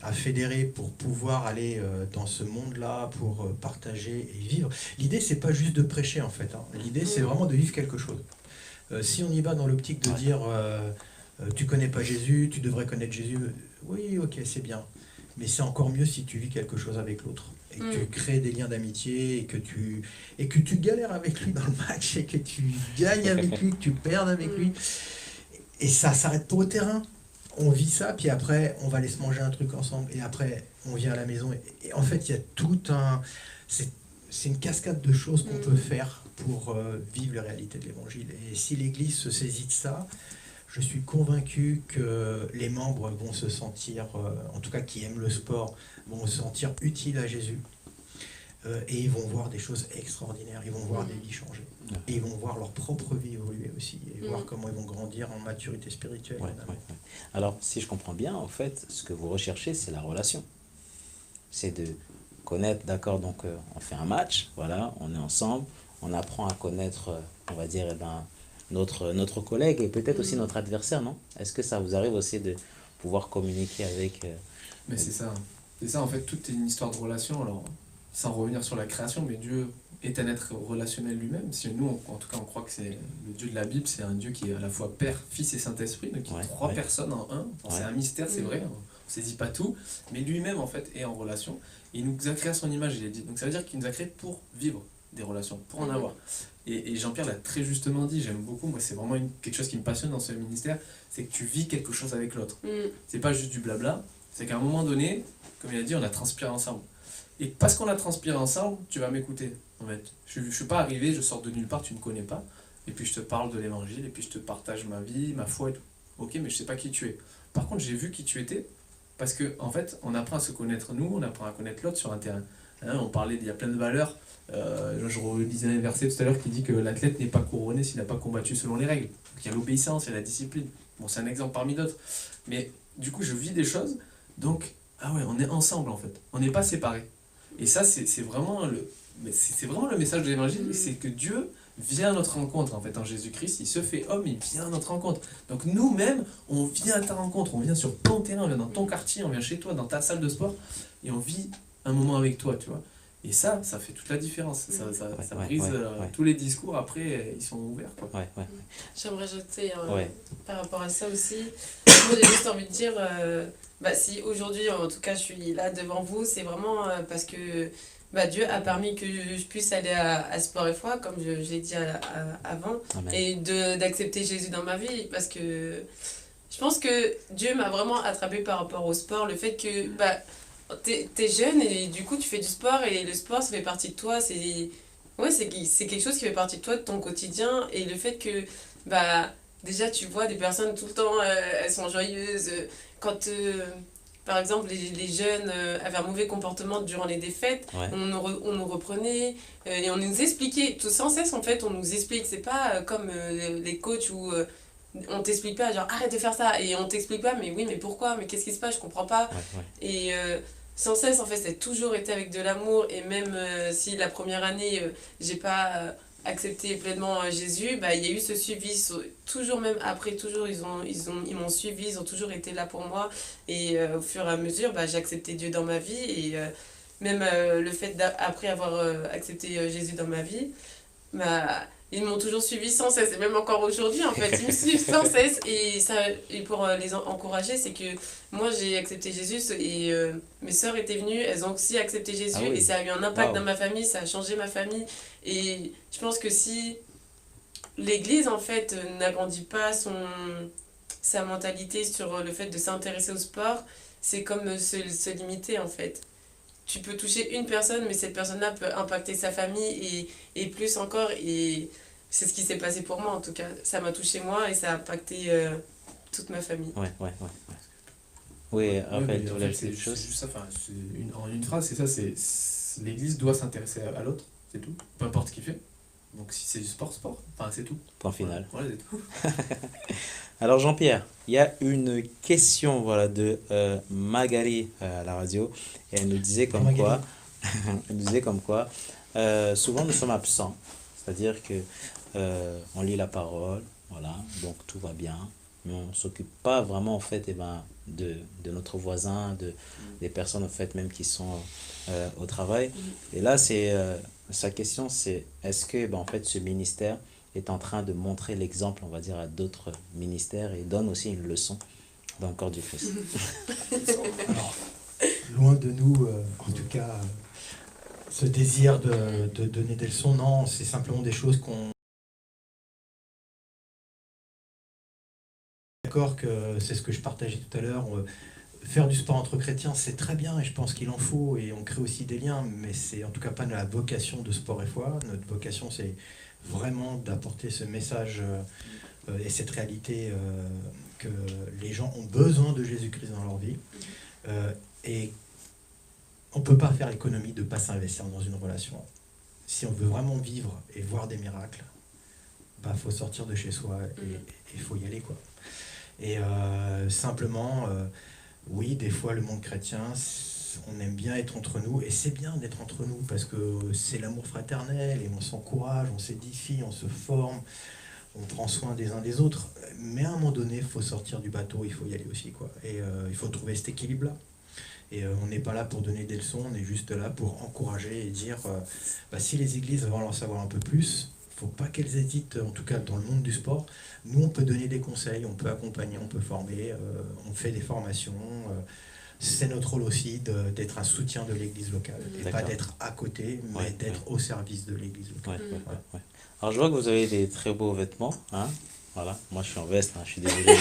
à fédérer pour pouvoir aller dans ce monde-là, pour partager et vivre. L'idée, c'est pas juste de prêcher, en fait, hein. L'idée, c'est vraiment de vivre quelque chose. Si on y va dans l'optique de dire tu connais pas Jésus, tu devrais connaître Jésus, oui, ok, c'est bien. Mais c'est encore mieux si tu vis quelque chose avec l'autre. Et que tu crées des liens d'amitié, et que tu galères avec lui dans le match, et que tu gagnes avec lui, que tu perdes avec lui. Et ça s'arrête pas au terrain. On vit ça, puis après, on va aller se manger un truc ensemble. Et après, on vient à la maison. Et en fait, il y a tout un... c'est une cascade de choses qu'on peut faire pour vivre la réalité de l'Évangile. Et si l'Église se saisit de ça, je suis convaincu que les membres vont se sentir, en tout cas qui aiment le sport, vont se sentir utiles à Jésus. Et ils vont voir des choses extraordinaires, ils vont voir des vies changer. Et ils vont voir leur propre vie évoluer aussi, et voir comment ils vont grandir en maturité spirituelle. Ouais, ouais, ouais. Alors, si je comprends bien, en fait, ce que vous recherchez, c'est la relation. C'est de connaître, d'accord, donc on fait un match, voilà, on est ensemble, on apprend à connaître, on va dire, notre collègue et peut-être aussi notre adversaire, non? Est-ce que ça vous arrive aussi de pouvoir communiquer avec... Mais c'est ça. C'est ça, en fait, tout est une histoire de relation. Alors, sans revenir sur la création, mais Dieu est un être relationnel lui-même. Si nous, en tout cas, on croit que c'est le Dieu de la Bible, c'est un Dieu qui est à la fois Père, Fils et Saint-Esprit, donc il est trois personnes en un. Bon, c'est un mystère, c'est vrai, on ne saisit pas tout, mais lui-même, en fait, est en relation. Il nous a créé à son image, il est dit. Donc ça veut dire qu'il nous a créé pour vivre des relations, pour en avoir. Et Jean-Pierre l'a très justement dit, j'aime beaucoup, moi c'est vraiment quelque chose qui me passionne dans ce ministère, c'est que tu vis quelque chose avec l'autre. C'est pas juste du blabla, c'est qu'à un moment donné, comme il a dit, on a transpiré ensemble. Et parce qu'on a transpiré ensemble, tu vas m'écouter. En fait, je ne suis pas arrivé, je sors de nulle part, tu ne me connais pas, et puis je te parle de l'évangile, et puis je te partage ma vie, ma foi et tout. Ok, mais je ne sais pas qui tu es. Par contre, j'ai vu qui tu étais, parce que en fait, on apprend à se connaître nous, on apprend à connaître l'autre sur un terrain. Hein, on parlait, il y a plein de valeurs. Je relisais un verset tout à l'heure qui dit que l'athlète n'est pas couronné s'il n'a pas combattu selon les règles. Donc, il y a l'obéissance, il y a la discipline. Bon, c'est un exemple parmi d'autres. Mais du coup, je vis des choses, donc, ah ouais, on est ensemble en fait. On n'est pas séparés. Et ça, c'est vraiment le message de l'évangile, c'est que Dieu vient à notre rencontre en fait en Jésus-Christ, il se fait homme, il vient à notre rencontre. Donc nous-mêmes, on vient à ta rencontre, on vient sur ton terrain, on vient dans ton quartier, on vient chez toi, dans ta salle de sport, et on vit un moment avec toi, tu vois. Et ça fait toute la différence. Ça brise tous les discours, après, ils sont ouverts, quoi. J'aimerais ajouter par rapport à ça aussi. Moi, j'ai juste envie de dire, si aujourd'hui, en tout cas, je suis là devant vous, c'est vraiment parce que Dieu a permis que je puisse aller à Sport et Foi, comme je l'ai dit avant, Amen. et d'accepter Jésus dans ma vie, parce que je pense que Dieu m'a vraiment attrapée par rapport au sport, le fait que t'es jeune et du coup tu fais du sport et le sport ça fait partie de toi, c'est quelque chose qui fait partie de toi, de ton quotidien, et le fait que déjà tu vois des personnes tout le temps elles sont joyeuses quand par exemple les jeunes avaient un mauvais comportement durant les défaites, on nous reprenait et on nous expliquait tout sans cesse, en fait on nous explique, c'est pas comme les coachs où on t'explique pas genre arrête de faire ça, et on t'explique pas mais oui mais pourquoi, mais qu'est-ce qui se passe, je comprends pas. Et sans cesse, en fait, ça a toujours été avec de l'amour, et même si la première année j'ai pas accepté pleinement Jésus, il y a eu ce suivi, toujours, même après, toujours ils m'ont suivi, ils ont toujours été là pour moi, et au fur et à mesure j'ai accepté Dieu dans ma vie, et même le fait d'après avoir accepté Jésus dans ma vie, ils m'ont toujours suivi sans cesse, et même encore aujourd'hui en fait, ils me suivent sans cesse, et pour les encourager, c'est que moi j'ai accepté Jésus, et mes sœurs étaient venues, elles ont aussi accepté Jésus, et ça a eu un impact dans ma famille, ça a changé ma famille, et je pense que si l'église en fait n'agrandit pas sa mentalité sur le fait de s'intéresser au sport, c'est comme se limiter en fait. Tu peux toucher une personne, mais cette personne-là peut impacter sa famille et plus encore. Et c'est ce qui s'est passé pour moi, en tout cas. Ça m'a touché moi et ça a impacté toute ma famille. Oui, Raphaël, tu en voulais fait, ajouter quelque chose? c'est juste ça, en une phrase, c'est ça, l'Église doit s'intéresser à l'autre, c'est tout. Peu importe ce qu'il fait. Donc si c'est du sport, enfin c'est tout. Point final. Voilà, c'est tout. Alors Jean-Pierre, il y a une question de Magali à la radio, et elle nous disait comme quoi, souvent nous sommes absents, c'est-à-dire que on lit la parole, voilà, donc tout va bien, mais on s'occupe pas vraiment en fait de notre voisin, des personnes en fait même qui sont au travail. Et là sa question c'est est-ce que en fait ce ministère est en train de montrer l'exemple, on va dire, à d'autres ministères, et donne aussi une leçon dans le corps du Christ. Alors, loin de nous, en tout cas, ce désir de donner des leçons, non, c'est simplement des choses qu'on... D'accord que c'est ce que je partageais tout à l'heure, faire du sport entre chrétiens, c'est très bien et je pense qu'il en faut et on crée aussi des liens, mais c'est en tout cas pas la vocation de Sport et Foi. Notre vocation, c'est vraiment d'apporter ce message et cette réalité que les gens ont besoin de Jésus-Christ dans leur vie. Et on ne peut pas faire l'économie de ne pas s'investir dans une relation. Si on veut vraiment vivre et voir des miracles, bah faut sortir de chez soi et il faut y aller, quoi. Et simplement, oui, des fois le monde chrétien, on aime bien être entre nous, et c'est bien d'être entre nous parce que c'est l'amour fraternel et on s'encourage, on s'édifie, on se forme, on prend soin des uns des autres. Mais à un moment donné, il faut sortir du bateau, il faut y aller aussi, quoi. Et il faut trouver cet équilibre-là. Et on n'est pas là pour donner des leçons, on est juste là pour encourager et dire bah, si les églises veulent en savoir un peu plus, il ne faut pas qu'elles hésitent, en tout cas dans le monde du sport. Nous, on peut donner des conseils, on peut accompagner, on peut former, on fait des formations. C'est notre rôle aussi d'être un soutien de l'église locale. Et pas d'être à côté, mais d'être au service de l'église locale. Ouais. Alors je vois que vous avez des très beaux vêtements. Hein, voilà, moi je suis en veste, hein, je suis désolé.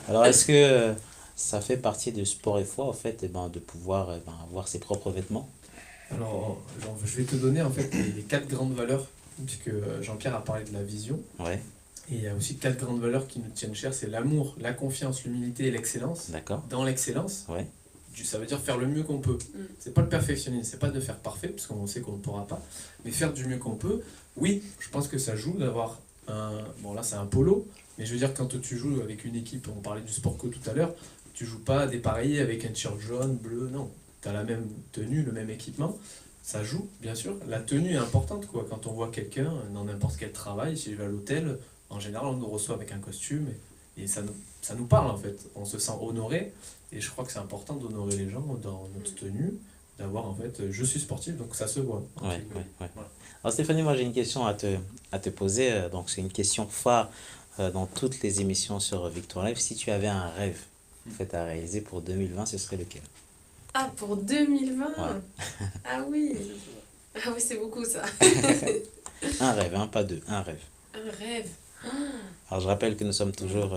Alors est-ce que ça fait partie de Sport et Foi, en fait, de pouvoir avoir ses propres vêtements? Alors, je vais te donner en fait les 4 grandes valeurs, puisque Jean-Pierre a parlé de la vision. Ouais. Et il y a aussi 4 grandes valeurs qui nous tiennent chères, c'est l'amour, la confiance, l'humilité et l'excellence. D'accord. Dans l'excellence, Ouais. ça veut dire faire le mieux qu'on peut. C'est pas le perfectionnisme, c'est pas de faire parfait, parce qu'on sait qu'on ne pourra pas, mais faire du mieux qu'on peut. Oui, je pense que ça joue d'avoir bon là c'est un polo, mais je veux dire quand tu joues avec une équipe, on parlait du sport co tout à l'heure, tu joues pas dépareillé avec un t-shirt jaune, bleu, non. Tu as la même tenue, le même équipement, ça joue, bien sûr. La tenue est importante, quoi. Quand on voit quelqu'un dans n'importe quel travail, si je vais à l'hôtel, en général, on nous reçoit avec un costume et ça nous parle, en fait. On se sent honoré et je crois que c'est important d'honorer les gens dans notre tenue, d'avoir, en fait, je suis sportif, donc ça se voit. Ouais. Voilà. Alors Stéphanie, moi j'ai une question à te poser. Donc c'est une question phare dans toutes les émissions sur Victoire Live. Si tu avais un rêve en fait, à réaliser pour 2020, ce serait lequel? Ah, pour 2020 Ouais. Ah oui. Ah oui, c'est beaucoup ça. Un rêve, hein, pas deux, un rêve. Un rêve. Alors je rappelle que nous sommes toujours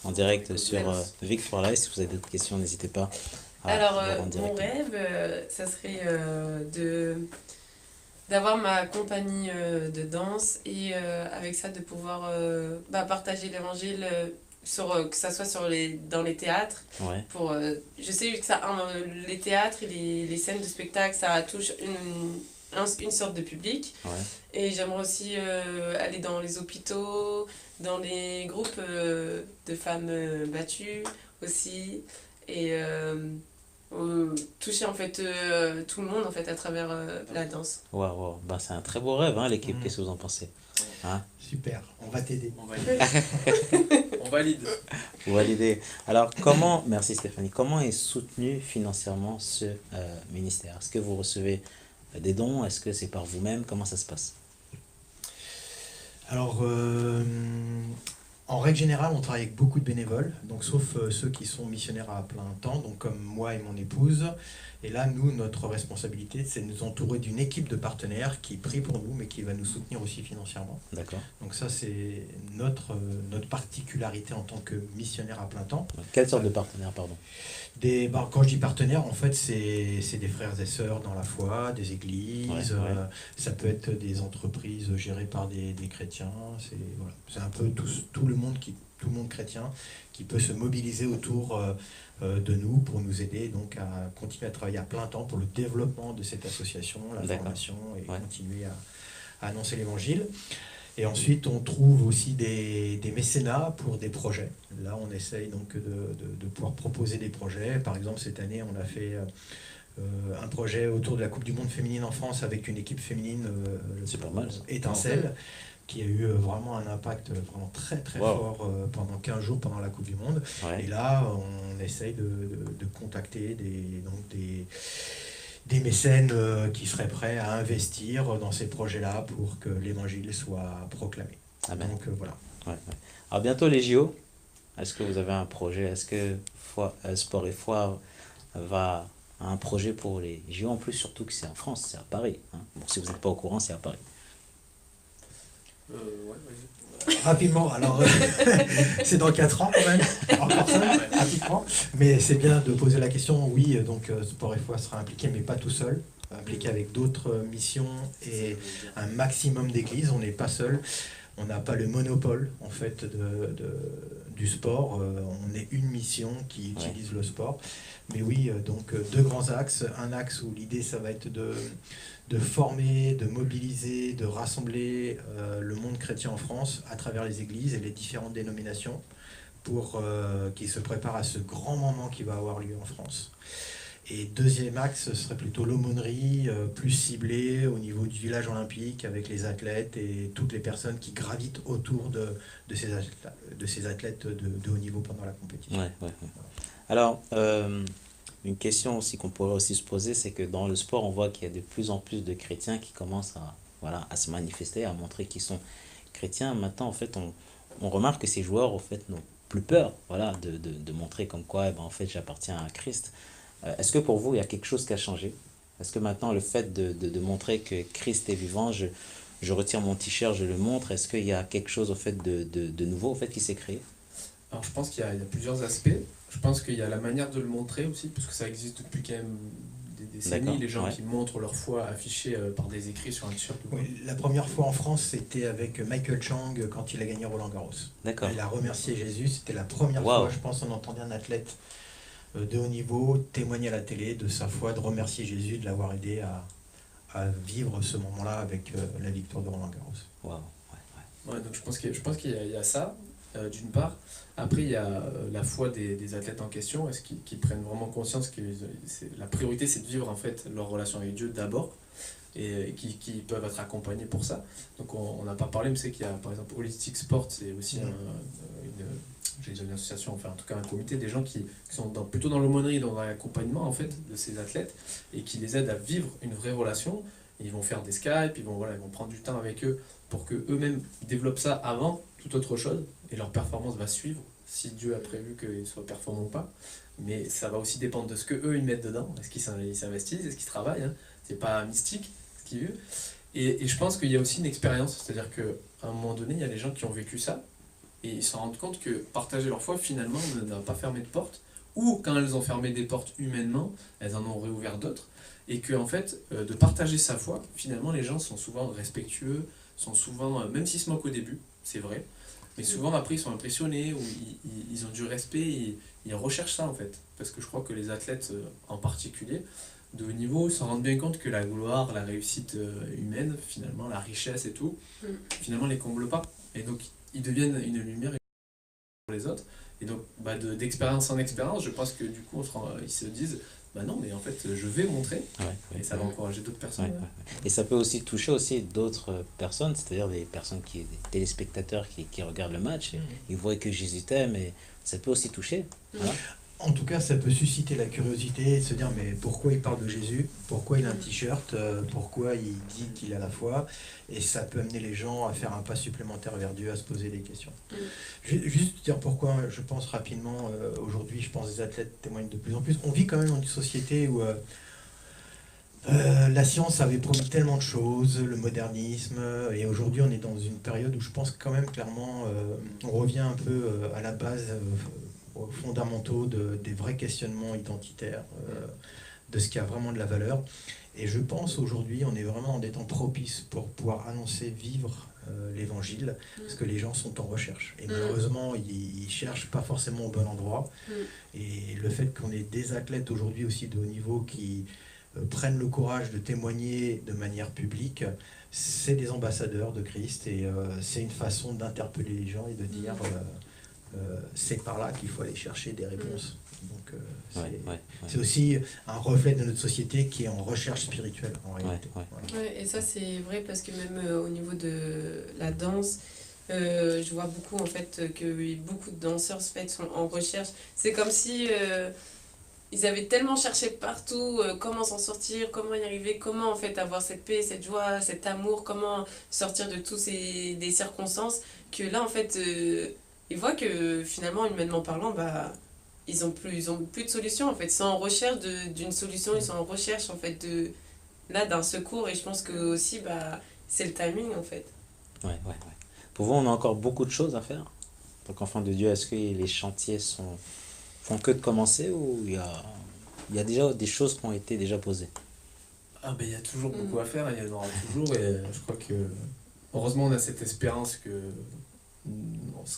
en direct sur Victoire Live. Si vous avez d'autres questions, n'hésitez pas à Alors, voir en mon direct. rêve, ça serait d'avoir ma compagnie de danse et avec ça de pouvoir partager l'évangile que ça soit dans les théâtres. Ouais. Je sais que ça, les théâtres et les scènes de spectacle, ça touche une sorte de public. Ouais. Et j'aimerais aussi aller dans les hôpitaux, dans les groupes de femmes battues aussi. Et toucher en fait tout le monde en fait à travers la danse. Wow. Ben, c'est un très beau rêve, hein, l'équipe. Qu'est-ce que vous en pensez? Hein? Super, on va t'aider. On valide. On valide. Vous validez. Alors, merci Stéphanie, comment est soutenu financièrement ce ministère? Est-ce que vous recevez des dons? Est-ce que c'est par vous-même? Comment ça se passe? Alors, en règle générale, on travaille avec beaucoup de bénévoles, donc sauf ceux qui sont missionnaires à plein temps, donc comme moi et mon épouse. Et là, nous, notre responsabilité, c'est de nous entourer d'une équipe de partenaires qui prie pour nous, mais qui va nous soutenir aussi financièrement. D'accord. Donc ça, c'est notre particularité en tant que missionnaire à plein temps. Quelle sorte de partenaire, pardon? Quand je dis partenaires, en fait, c'est des frères et sœurs dans la foi, des églises, Ouais. ça peut être des entreprises gérées par des chrétiens, c'est un peu tout le monde chrétien qui peut se mobiliser autour de nous pour nous aider donc à continuer à travailler à plein temps pour le développement de cette association, la formation et continuer à annoncer l'évangile. Et ensuite, on trouve aussi des mécénats pour des projets. Là, on essaye donc de pouvoir proposer des projets. Par exemple, cette année, on a fait un projet autour de la Coupe du Monde féminine en France avec une équipe féminine C'est pas mal, ça. Étincelle, qui a eu vraiment un impact vraiment très très fort pendant 15 jours pendant la Coupe du Monde. Ouais. Et là, on essaye de contacter des mécènes qui seraient prêts à investir dans ces projets-là pour que l'évangile soit proclamé. Amen. Donc voilà. Ouais. Alors bientôt les JO. Est-ce que vous avez un projet? Est-ce que Sport et Foi va à un projet pour les JO? En plus, surtout que c'est en France, c'est à Paris. Hein. Bon, si vous n'êtes pas au courant, c'est à Paris. Ouais, vas-y. Rapidement, alors c'est dans 4 ans quand même, encore ça, pratiquement. Mais c'est bien de poser la question, oui, donc Sport et Foi sera impliqué, mais pas tout seul, impliqué avec d'autres missions et un maximum d'églises, on n'est pas seul. On n'a pas le monopole en fait du sport. On est une mission qui utilise le sport. Mais oui, donc deux grands axes. Un axe où l'idée, ça va être de former, de mobiliser, de rassembler le monde chrétien en France à travers les églises et les différentes dénominations pour qu'ils se préparent à ce grand moment qui va avoir lieu en France. Et deuxième axe, ce serait plutôt l'aumônerie, plus ciblée au niveau du village olympique avec les athlètes et toutes les personnes qui gravitent autour de ces athlètes de haut niveau pendant la compétition. Ouais. Alors, une question aussi qu'on pourrait aussi se poser, c'est que dans le sport, on voit qu'il y a de plus en plus de chrétiens qui commencent à se manifester, à montrer qu'ils sont chrétiens. Maintenant, en fait, on remarque que ces joueurs, en fait, n'ont plus peur, de montrer comme quoi, en fait, j'appartiens à Christ. Est-ce que pour vous, il y a quelque chose qui a changé? Est-ce que maintenant, le fait de montrer que Christ est vivant, je retire mon t-shirt, je le montre, est-ce qu'il y a quelque chose, au fait, de nouveau, au fait, qui s'est créé? Alors je pense qu'il y a plusieurs aspects. Je pense qu'il y a la manière de le montrer aussi, parce que ça existe depuis quand même des décennies, les gens qui montrent leur foi affichée par des écrits sur un t-shirt. Oui, la première fois en France, c'était avec Michael Chang quand il a gagné Roland-Garros. D'accord. Il a remercié Jésus, c'était la première fois, je pense, on entendait un athlète de haut niveau témoigner à la télé de sa foi, de remercier Jésus, de l'avoir aidé à vivre ce moment-là avec la victoire de Roland-Garros. Wow. Ouais, donc je pense qu'il y a ça, d'une part. Après, il y a la foi des athlètes en question. Est-ce qu'ils prennent vraiment conscience que la priorité, c'est de vivre en fait leur relation avec Dieu d'abord et qui peuvent être accompagnés pour ça. Donc on n'a pas parlé, mais c'est qu'il y a par exemple Holistic Sport, c'est aussi une association, enfin en tout cas un comité, des gens qui sont plutôt dans l'aumônerie, dans l'accompagnement en fait de ces athlètes et qui les aident à vivre une vraie relation. Ils vont faire des Skype, ils vont prendre du temps avec eux pour que eux-mêmes développent ça avant toute autre chose et leur performance va suivre si Dieu a prévu qu'ils soient performants ou pas. Mais ça va aussi dépendre de ce que eux ils mettent dedans. Est-ce qu'ils s'investissent, est-ce qu'ils travaillent, hein. C'est pas mystique ce qu'ils vivent. Et je pense qu'il y a aussi une expérience, c'est-à-dire qu'à un moment donné, il y a des gens qui ont vécu ça et ils se rendent compte que partager leur foi finalement n'a pas fermé de porte, ou quand elles ont fermé des portes humainement, elles en ont réouvert d'autres. Et que en fait, de partager sa foi, finalement les gens sont souvent respectueux, sont souvent, même s'ils se moquent au début, c'est vrai, mais souvent après ils sont impressionnés, ou ils ont du respect, et ils recherchent ça en fait. Parce que je crois que les athlètes en particulier, de haut niveau, se rendent bien compte que la gloire, la réussite humaine, finalement la richesse et tout, finalement les comble pas. Et donc ils deviennent une lumière pour les autres. Et donc d'expérience en expérience, je pense que du coup ils se disent, non, mais en fait, je vais montrer, et ça va encourager d'autres personnes. Et ça peut aussi toucher aussi d'autres personnes, c'est-à-dire des téléspectateurs qui regardent le match, et ils voient que Jésus t'aime, et ça peut aussi toucher. Voilà. En tout cas, ça peut susciter la curiosité, de se dire, mais pourquoi il parle de Jésus? Pourquoi il a un t-shirt? Pourquoi il dit qu'il a la foi? Et ça peut amener les gens à faire un pas supplémentaire vers Dieu, à se poser des questions. Juste dire pourquoi, je pense rapidement, aujourd'hui, je pense que les athlètes témoignent de plus en plus. On vit quand même dans une société où la science avait promis tellement de choses, le modernisme, et aujourd'hui on est dans une période où je pense quand même clairement, on revient un peu à la base, aux fondamentaux des vrais questionnements identitaires, de ce qui a vraiment de la valeur. Et je pense aujourd'hui, on est vraiment en des temps propices pour pouvoir annoncer, vivre l'évangile, parce que les gens sont en recherche. Et malheureusement, ils cherchent pas forcément au bon endroit. Et le fait qu'on ait des athlètes aujourd'hui aussi de haut niveau qui prennent le courage de témoigner de manière publique, c'est des ambassadeurs de Christ, et c'est une façon d'interpeller les gens et de dire c'est par là qu'il faut aller chercher des réponses. Donc c'est aussi un reflet de notre société qui est en recherche spirituelle en réalité. Ouais, et ça c'est vrai parce que même au niveau de la danse, je vois beaucoup en fait que beaucoup de danseurs en fait, sont en recherche. C'est comme si ils avaient tellement cherché partout comment s'en sortir, comment y arriver, comment en fait avoir cette paix, cette joie, cet amour, comment sortir de tous des circonstances, que là en fait ils voient que finalement humainement parlant, ils ont plus de solution en fait. Ils sont en recherche d'une solution, ils sont en recherche en fait d'un secours, et je pense que aussi c'est le timing en fait. Ouais. Pour vous, on a encore beaucoup de choses à faire. Donc, enfant de Dieu, est-ce que les chantiers font que de commencer ou il y a déjà des choses qui ont été déjà posées? Ah ben il y a toujours beaucoup à faire, il y en aura toujours et je crois que heureusement on a cette espérance que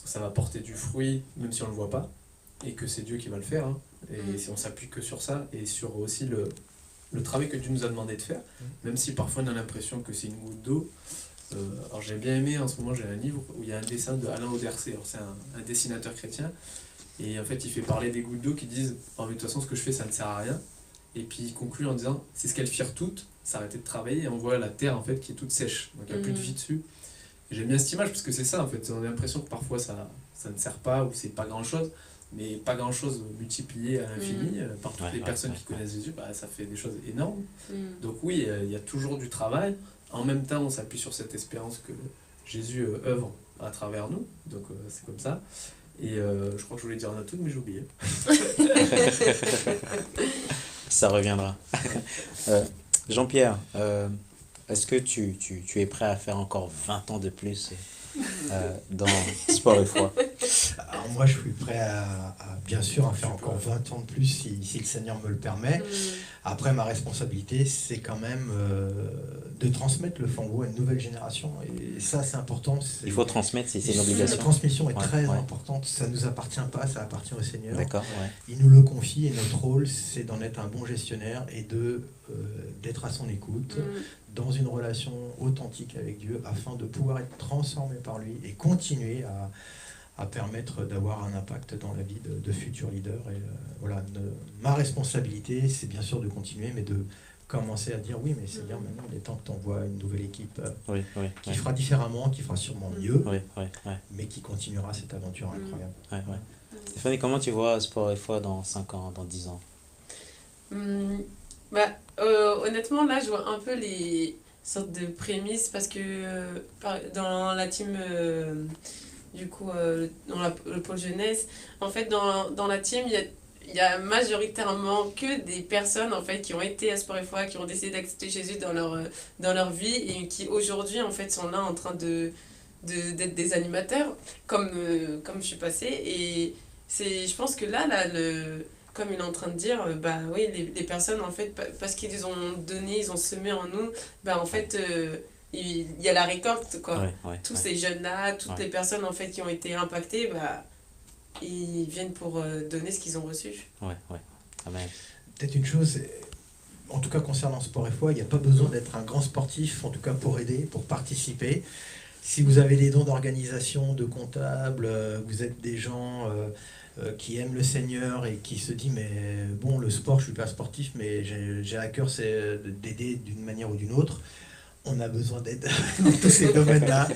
ça va porter du fruit même si on ne le voit pas et que c'est Dieu qui va le faire hein. Et si on s'appuie que sur ça et sur aussi le travail que Dieu nous a demandé de faire, même si parfois on a l'impression que c'est une goutte d'eau. Alors j'ai bien aimé, en ce moment j'ai un livre où il y a un dessin de Alain Audercé, alors c'est un dessinateur chrétien et en fait il fait parler des gouttes d'eau qui disent oh, mais de toute façon ce que je fais ça ne sert à rien. Et puis il conclut en disant c'est ce qu'elles firent toutes, s'arrêter de travailler et on voit la terre en fait qui est toute sèche, donc il n'y a plus de vie dessus. Et j'aime bien cette image parce que c'est ça en fait, on a l'impression que parfois ça ne sert pas ou c'est pas grand chose, mais pas grand chose multiplié à l'infini par toutes les personnes qui connaissent Jésus, bah, ça fait des choses énormes. Donc oui, il y a toujours du travail, en même temps on s'appuie sur cette espérance que Jésus œuvre à travers nous, donc c'est comme ça. Et je crois que je voulais dire un autre truc mais j'ai oublié. Ça reviendra. Jean-Pierre, est-ce que tu es prêt à faire encore 20 ans de plus dans Sport et Foi? Alors moi, je suis prêt bien sûr à faire encore 20 ans de plus si le Seigneur me le permet. Après, ma responsabilité, c'est quand même de transmettre le flambeau à une nouvelle génération. Et ça, c'est important. Il faut transmettre, c'est une La obligation. transmission est très importante. Ça ne nous appartient pas, ça appartient au Seigneur. D'accord, Il nous le confie et notre rôle, c'est d'en être un bon gestionnaire et d'être à son écoute, dans une relation authentique avec Dieu, afin de pouvoir être transformé par lui et continuer à permettre d'avoir un impact dans la vie de futurs leaders. Et voilà, ma responsabilité, c'est bien sûr de continuer, mais de commencer à dire oui, mais Seigneur, maintenant il est temps que tu envoies une nouvelle équipe qui fera différemment, qui fera sûrement mieux, mais qui continuera cette aventure incroyable. Stéphanie, comment tu vois Sport et Foi dans 5 ans, dans 10 ans? Honnêtement, là, je vois un peu les sortes de prémices parce que dans la team, du coup, dans le pôle jeunesse, en fait, dans la team, il y a majoritairement que des personnes en fait qui ont été à Sport et Foi, qui ont décidé d'accepter Jésus dans leur vie et qui aujourd'hui en fait sont là en train d'être des animateurs comme je suis passée et je pense que là comme il est en train de dire bah oui les personnes en fait parce qu'ils ont donné, ils ont semé en nous, bah en fait il y a la récolte quoi. Tous ces jeunes là, toutes les personnes en fait qui ont été impactées, bah ils viennent pour donner ce qu'ils ont reçu. Amen. Peut-être une chose, en tout cas concernant Sport et Foi, il n'y a pas besoin d'être un grand sportif, en tout cas pour aider, pour participer. Si vous avez des dons d'organisation, de comptable, vous êtes des gens qui aiment le Seigneur et qui se disent mais bon, le sport, je ne suis pas sportif, mais j'ai à cœur c'est d'aider d'une manière ou d'une autre. On a besoin d'aide dans tous ces domaines-là,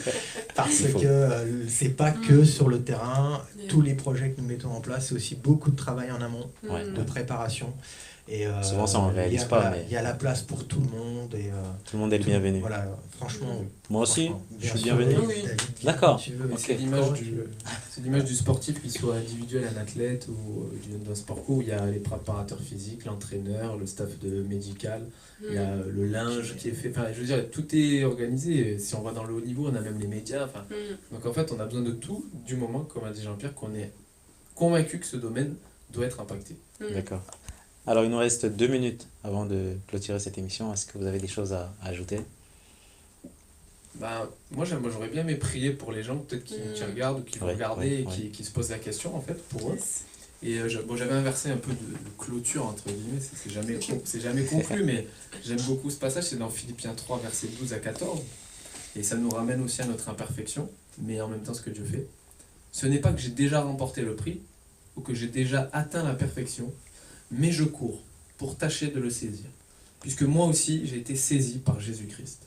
parce que c'est pas que sur le terrain. Tous les projets que nous mettons en place, c'est aussi beaucoup de travail en amont, de préparation. Et, souvent ça on ne réalise pas. Mais... il y a la place pour tout le monde. Et, tout le monde est le bienvenu. Voilà, franchement. Moi aussi, je suis sûr, bienvenu. Oui. David, d'accord. C'est l'image du sportif, qu'il soit individuel, un athlète ou d'un sport co, où il y a les préparateurs physiques, l'entraîneur, le staff médical, il y a le linge qui est fait. Enfin, je veux dire, tout est organisé. Si on va dans le haut niveau, on a même les médias. Enfin, donc en fait, on a besoin de tout du moment, comme a dit Jean-Pierre, qu'on est convaincu que ce domaine doit être impacté. D'accord. Alors, il nous reste 2 minutes avant de clôturer cette émission. Est-ce que vous avez des choses à ajouter? Moi, j'aurais bien aimé prier pour les gens peut-être qui regardent ou qui vont regarder et qui se posent la question, en fait, pour eux. Et j'avais inversé un peu de clôture, entre guillemets, c'est jamais conclu, mais j'aime beaucoup ce passage, c'est dans Philippiens 3, versets 12 à 14. Et ça nous ramène aussi à notre imperfection, mais en même temps ce que Dieu fait. Ce n'est pas que j'ai déjà remporté le prix, ou que j'ai déjà atteint la perfection, mais je cours pour tâcher de le saisir. Puisque moi aussi, j'ai été saisi par Jésus-Christ.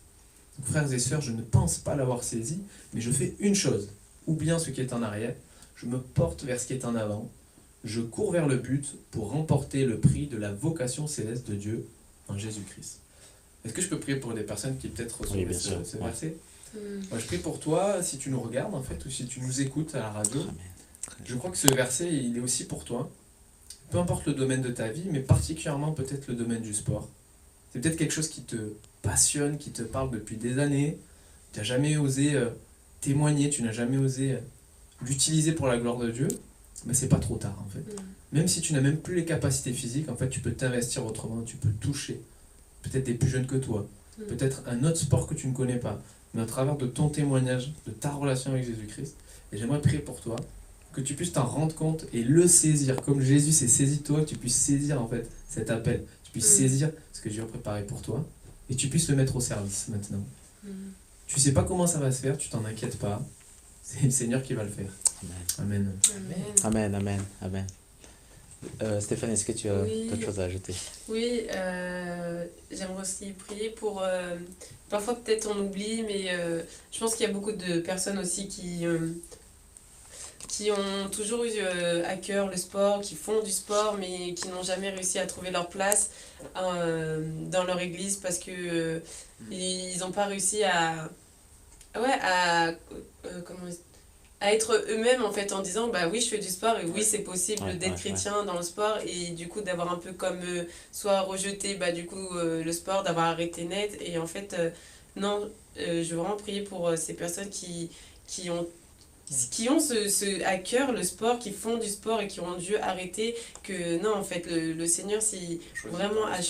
Donc, frères et sœurs, je ne pense pas l'avoir saisi, mais je fais une chose. Oubliant ce qui est en arrière, je me porte vers ce qui est en avant. Je cours vers le but pour remporter le prix de la vocation céleste de Dieu en Jésus-Christ. Est-ce que je peux prier pour des personnes qui peut-être reçoivent ce verset? Moi, je prie pour toi, si tu nous regardes en fait, ou si tu nous écoutes à la radio. Je crois que ce verset, il est aussi pour toi. Peu importe le domaine de ta vie, mais particulièrement peut-être le domaine du sport. C'est peut-être quelque chose qui te passionne, qui te parle depuis des années. Tu n'as jamais osé témoigné, tu n'as jamais osé l'utiliser pour la gloire de Dieu, mais c'est pas trop tard en fait. Même si tu n'as même plus les capacités physiques, en fait, tu peux t'investir autrement, tu peux toucher peut-être des plus jeunes que toi, peut-être un autre sport que tu ne connais pas, mais au travers de ton témoignage, de ta relation avec Jésus-Christ. Et j'aimerais prier pour toi, que tu puisses t'en rendre compte et le saisir, comme Jésus s'est saisi de toi, que tu puisses saisir en fait cet appel, tu puisses saisir ce que Dieu a préparé pour toi, et tu puisses le mettre au service maintenant. Tu sais pas comment ça va se faire, tu t'en inquiètes pas, c'est le Seigneur qui va le faire. Amen. Amen, amen, amen. Stéphane, est-ce que tu as Oui. d'autres choses à ajouter? Oui, j'aimerais aussi prier pour... parfois peut-être on oublie, mais je pense qu'il y a beaucoup de personnes aussi qui ont toujours eu à cœur le sport, qui font du sport, mais qui n'ont jamais réussi à trouver leur place dans leur église parce que ils n'ont pas réussi à... Ouais, à être eux-mêmes en fait en disant bah oui je fais du sport et oui c'est possible d'être chrétien dans le sport et du coup d'avoir un peu comme soit rejeté bah du coup le sport, d'avoir arrêté net et en fait non je veux vraiment prier pour ces personnes qui ont à cœur le sport, qui font du sport et qui ont dû arrêter, que non en fait le Seigneur si vraiment a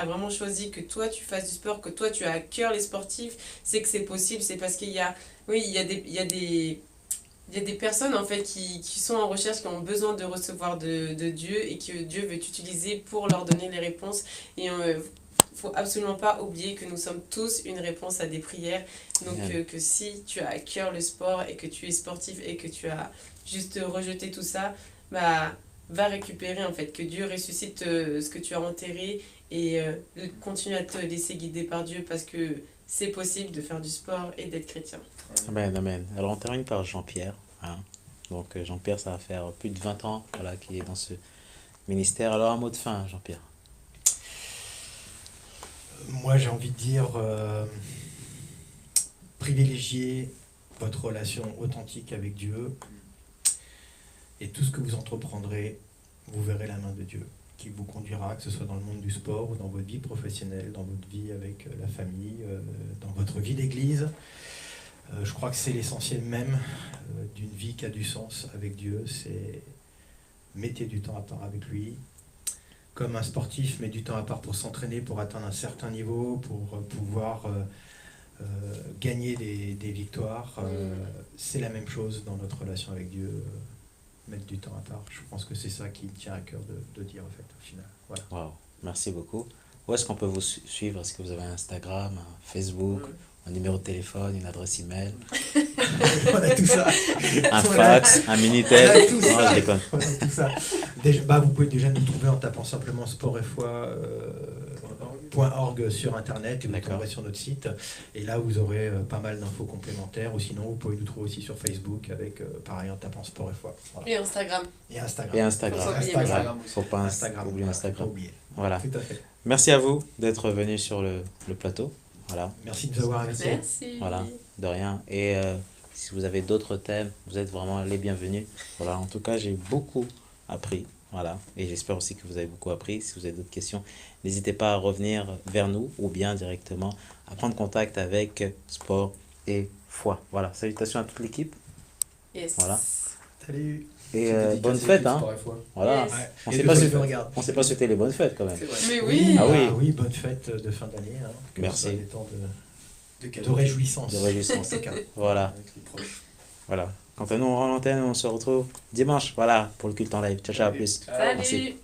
vraiment choisi que toi tu fasses du sport, que toi tu as à cœur les sportifs, c'est que c'est possible, c'est parce qu'il y a il y a des personnes en fait qui sont en recherche, qui ont besoin de recevoir de Dieu et que Dieu veut utiliser pour leur donner les réponses. Et faut absolument pas oublier que nous sommes tous une réponse à des prières. Donc que si tu as à cœur le sport et que tu es sportif et que tu as juste rejeté tout ça, bah va récupérer en fait, que Dieu ressuscite ce que tu as enterré et continue à te laisser guider par Dieu parce que c'est possible de faire du sport et d'être chrétien. Amen, amen. Alors on termine par Jean-Pierre. Hein. Donc Jean-Pierre, ça va faire plus de 20 ans voilà, qu'il est dans ce ministère. Alors un mot de fin, Jean-Pierre. Moi, j'ai envie de dire, privilégiez votre relation authentique avec Dieu et tout ce que vous entreprendrez, vous verrez la main de Dieu qui vous conduira, que ce soit dans le monde du sport ou dans votre vie professionnelle, dans votre vie avec la famille, dans votre vie d'église. Je crois que c'est l'essentiel même d'une vie qui a du sens avec Dieu, c'est mettez du temps à part avec lui. Comme un sportif met du temps à part pour s'entraîner, pour atteindre un certain niveau, pour pouvoir gagner des victoires, c'est la même chose dans notre relation avec Dieu, mettre du temps à part. Je pense que c'est ça qui me tient à cœur de dire en fait, au final. Voilà. Wow, merci beaucoup. Où est-ce qu'on peut vous suivre? Est-ce que vous avez un Instagram, un Facebook, un numéro de téléphone, une adresse email? On a tout ça. Un fax, un Minitel? Non, je déconne. On a tout ça. Déjà, vous pouvez déjà nous trouver en tapant simplement sportetfoi.org sur internet et vous tomberez sur notre site. Et là, vous aurez pas mal d'infos complémentaires. Ou sinon, vous pouvez nous trouver aussi sur Facebook avec, pareil, en tapant Sport et Foi. Voilà. Et Instagram. Et Instagram. Et Instagram. Instagram. Faut pas oublier Instagram. Faut pas oublier. Voilà. Tout à fait. Merci à vous d'être venus sur le plateau. Voilà. Merci de nous avoir invités. Merci. Voilà, de rien. Et si vous avez d'autres thèmes, vous êtes vraiment les bienvenus. Voilà, en tout cas, j'ai beaucoup appris. Voilà, et j'espère aussi que vous avez beaucoup appris. Si vous avez d'autres questions, n'hésitez pas à revenir vers nous ou bien directement à prendre contact avec Sport et Foi. Voilà, salutations à toute l'équipe. Yes. Voilà. Salut. Et bonne fête, hein. Voilà. Yes. On Et sait de pas bonnes souhaiter, fêtes. on sait pas souhaiter les bonnes fêtes quand même. Mais oui. Ah oui. Oui, bonne fête de fin d'année. Hein, que Merci. ce soit des temps de réjouissance. De réjouissance. C'est calme. Voilà, Avec les proches. voilà. Quant à nous, on rend l'antenne, on se retrouve dimanche, voilà, pour le culte en live. Ciao, ciao, à plus. Salut. Merci.